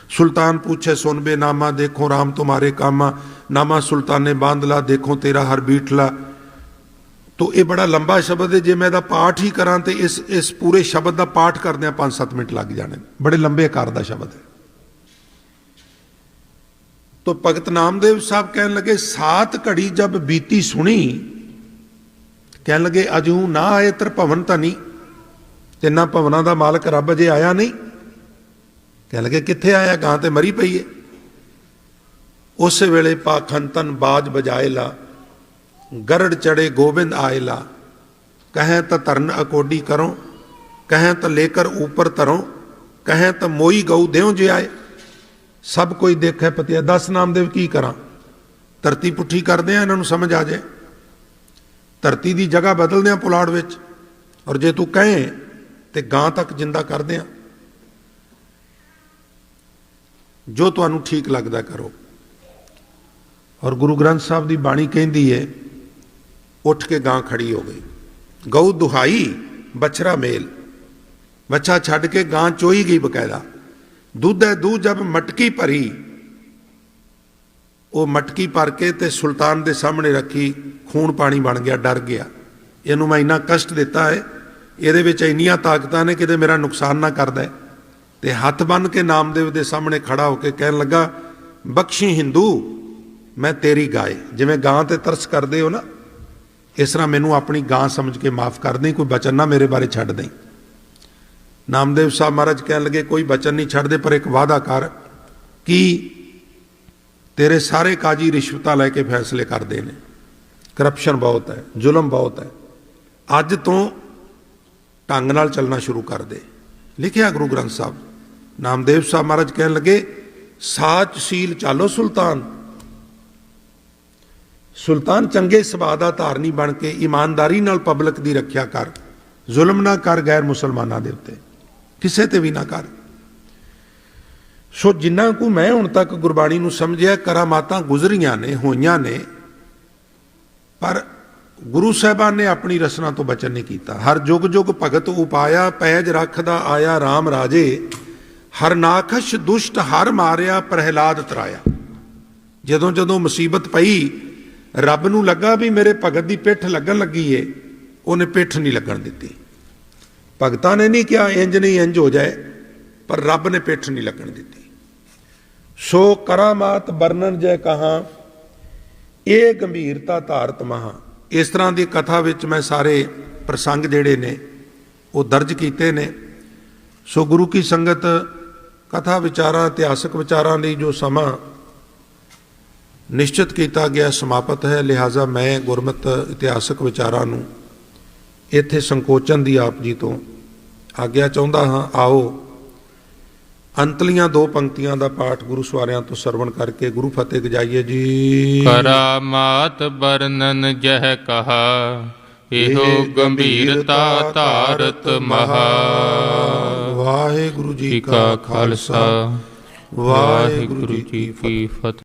ਸੁਲਤਾਨ ਪੁੱਛੇ ਸੁਨਬੇ ਨਾਮਾ, ਦੇਖੋ ਰਾਮ ਤੁਮਾਰੇ ਕਾਮਾ, ਨਾਮਾ ਸੁਲਤਾਨੇ ਬਾਂਦਲਾ, ਦੇਖੋ ਤੇਰਾ ਹਰ ਬੀਠਲਾ। ਤੋ ਇਹ ਬੜਾ ਲੰਬਾ ਸ਼ਬਦ ਹੈ, ਜੇ ਮੈਂ ਇਹਦਾ ਪਾਠ ਹੀ ਕਰਾਂ ਤੇ ਇਸ ਪੂਰੇ ਸ਼ਬਦ ਦਾ ਪਾਠ ਕਰਦਿਆਂ 5-7 ਮਿੰਟ ਲੱਗ ਜਾਣੇ, ਬੜੇ ਲੰਬੇ ਆਕਾਰ ਦਾ ਸ਼ਬਦ ਹੈ। ਤੋ ਭਗਤ ਨਾਮਦੇਵ ਸਾਹਿਬ ਕਹਿਣ ਲੱਗੇ 7 ਘੜੀ ਜਬ ਬੀਤੀ ਸੁਣੀ, ਕਹਿਣ ਲੱਗੇ ਅਜੂ ਨਾ ਆਏ ਤਰ ਭਵਨ ਧਨੀ, ਤਿੰਨਾਂ ਭਵਨਾਂ ਦਾ ਮਾਲਕ ਰੱਬ ਅਜੇ ਆਇਆ ਨਹੀਂ। ਕਹਿਣ ਲੱਗੇ ਕਿੱਥੇ ਆਇਆ? ਗਾਂ ਤੇ ਮਰੀ ਪਈ ਹੈ। ਉਸੇ ਵੇਲੇ ਪਾਖੰਤਨ ਬਾਜ ਬਜਾਏ ਲਾ, ਗਰੜ ਚੜੇ ਗੋਬਿੰਦ ਆਏ ਲਾ, ਕहें तो तरन अकोडी करो, कहें तो लेकर ऊपर तरो, कहें तो मोई गऊ देव जे आए। सब कोई देखे पतिया, 10 नामदेव की करा, धरती पुठी कर दें इन्हों समझ आ जाए, धरती की जगह बदल दें पुलाड़ विच, और जे तू कहें तो गां तक जिंदा कर दें, जो तुहानू ठीक लगता करो। और गुरु ग्रंथ साहब की बाणी कहती है, उठ के गां खड़ी हो गई, गऊ दुहाई बछरा मेल, बच्छा छड़ के गां चोई गई बकायदा। दूध है दूध जब मटकी भरी, वो मटकी भर के ते सुल्तान के सामने रखी, खून पानी बन गया, डर गया, इनू मैं इन्ना कष्ट दिता है, ये इन्नियां ताकतां ने कि मेरा नुकसान ना कर दे। ते हथ बन के नामदेव के सामने खड़ा होकर कहन लगा, बख्शी हिंदू मैं तेरी गाय, जिवें गां ते तरस करदे हो ना, इस तरह मैनू अपनी गां समझ के माफ़ कर दें, कोई बचन ना मेरे बारे छड्ड दें। नामदेव साहब महाराज कहन लगे, कोई बचन नहीं छड्डदे, पर एक वादा कर कि तेरे सारे काजी रिश्वतां लैके फैसले करते हैं, करप्शन बहुत है, जुल्म बहुत है, अज तो ढंग नाल चलना शुरू कर दे। लिखिया गुरु ग्रंथ साहब। नामदेव साहब महाराज कहन लगे, ਸਾਚ ਸੀਲ ਚਾਲੋ ਸੁਲਤਾਨ। ਸੁਲਤਾਨ ਚੰਗੇ ਸੁਭਾਅ ਦਾ ਧਾਰਨੀ ਬਣ ਕੇ ਇਮਾਨਦਾਰੀ ਨਾਲ ਪਬਲਿਕ ਦੀ ਰੱਖਿਆ ਕਰ, ਜ਼ੁਲਮ ਨਾ ਕਰ ਗੈਰ ਮੁਸਲਮਾਨਾਂ ਦੇ ਉੱਤੇ, ਕਿਸੇ ਤੇ ਵੀ ਨਾ ਕਰ। ਸੋ ਜਿੰਨਾ ਕੁ ਮੈਂ ਹੁਣ ਤੱਕ ਗੁਰਬਾਣੀ ਨੂੰ ਸਮਝਿਆ, ਕਰਾਮਾਤਾਂ ਗੁਜ਼ਰੀਆਂ ਨੇ, ਹੋਈਆਂ ਨੇ, ਪਰ ਗੁਰੂ ਸਾਹਿਬਾਨ ਨੇ ਆਪਣੀ ਰਸਨਾ ਤੋਂ ਬਚਨ ਨਹੀਂ ਕੀਤਾ। ਹਰ ਜੁਗ ਜੁਗ ਭਗਤ ਉਪਾਇਆ, ਪੈਜ ਰੱਖਦਾ ਆਇਆ RAM ਰਾਜੇ, ਹਰ ਨਾਖਸ਼ ਦੁਸ਼ਟ ਹਰ ਮਾਰਿਆ, ਪ੍ਰਹਿਲਾਦ ਤਰਾਇਆ। ਜਦੋਂ ਜਦੋਂ ਮੁਸੀਬਤ ਪਈ, ਰੱਬ ਨੂੰ ਲੱਗਾ ਵੀ ਮੇਰੇ ਭਗਤ ਦੀ ਪਿੱਠ ਲੱਗਣ ਲੱਗੀ ਏ, ਉਹਨੇ ਪਿੱਠ ਨਹੀਂ ਲੱਗਣ ਦਿੱਤੀ। ਭਗਤਾਂ ਨੇ ਨਹੀਂ ਕਿਹਾ ਇੰਜ ਨਹੀਂ ਇੰਜ ਹੋ ਜਾਏ, ਪਰ ਰੱਬ ਨੇ ਪਿੱਠ ਨਹੀਂ ਲੱਗਣ ਦਿੱਤੀ। ਸੋ ਕਰਾਮਾਤ ਵਰਣਨ ਜੈ ਕਹਾ, ਇਹ ਗੰਭੀਰਤਾ ਧਾਰਤ ਮਹਾ। ਇਸ ਤਰ੍ਹਾਂ ਦੀ ਕਥਾ ਵਿੱਚ ਮੈਂ ਸਾਰੇ ਪ੍ਰਸੰਗ ਜਿਹੜੇ ਨੇ ਉਹ ਦਰਜ ਕੀਤੇ ਨੇ। ਸੋ ਗੁਰੂ ਕੀ ਸੰਗਤ ਕਥਾ ਵਿਚਾਰਾਂ, ਇਤਿਹਾਸਕ ਵਿਚਾਰਾਂ ਲਈ ਜੋ ਸਮਾਂ ਨਿਸ਼ਚਿਤ ਕੀਤਾ ਗਿਆ ਸਮਾਪਤ ਹੈ। ਲਿਹਾਜ਼ਾ ਮੈਂ ਗੁਰਮਤਿ ਇਤਿਹਾਸਕ ਵਿਚਾਰਾਂ ਨੂੰ ਇੱਥੇ ਸੰਕੋਚਨ ਦੀ ਆਪ ਜੀ ਤੋਂ ਆਗਿਆ ਚਾਹੁੰਦਾ ਹਾਂ। ਆਓ ਅੰਤਲੀਆਂ ਦੋ ਪੰਕਤੀਆਂ ਦਾ ਪਾਠ ਗੁਰੂ ਸਵਾਰਿਆਂ ਤੋਂ ਸਰਵਣ ਕਰਕੇ ਗੁਰੂ ਫਤਿਹ ਗਜਾਈਏ ਜੀ। ਕਰਾਮਾਤ ਵਰਣਨ ਜਹ ਕਹਾ, ਇਹੋ ਗੰਭੀਰਤਾ ਧਾਰਤ ਮਹਾ। ਵਾਹਿਗੁਰੂ ਜੀ ਕਾ ਖਾਲਸਾ, ਵਾਹਿਗੁਰੂ ਜੀ ਕੀ ਫਤਿਹ।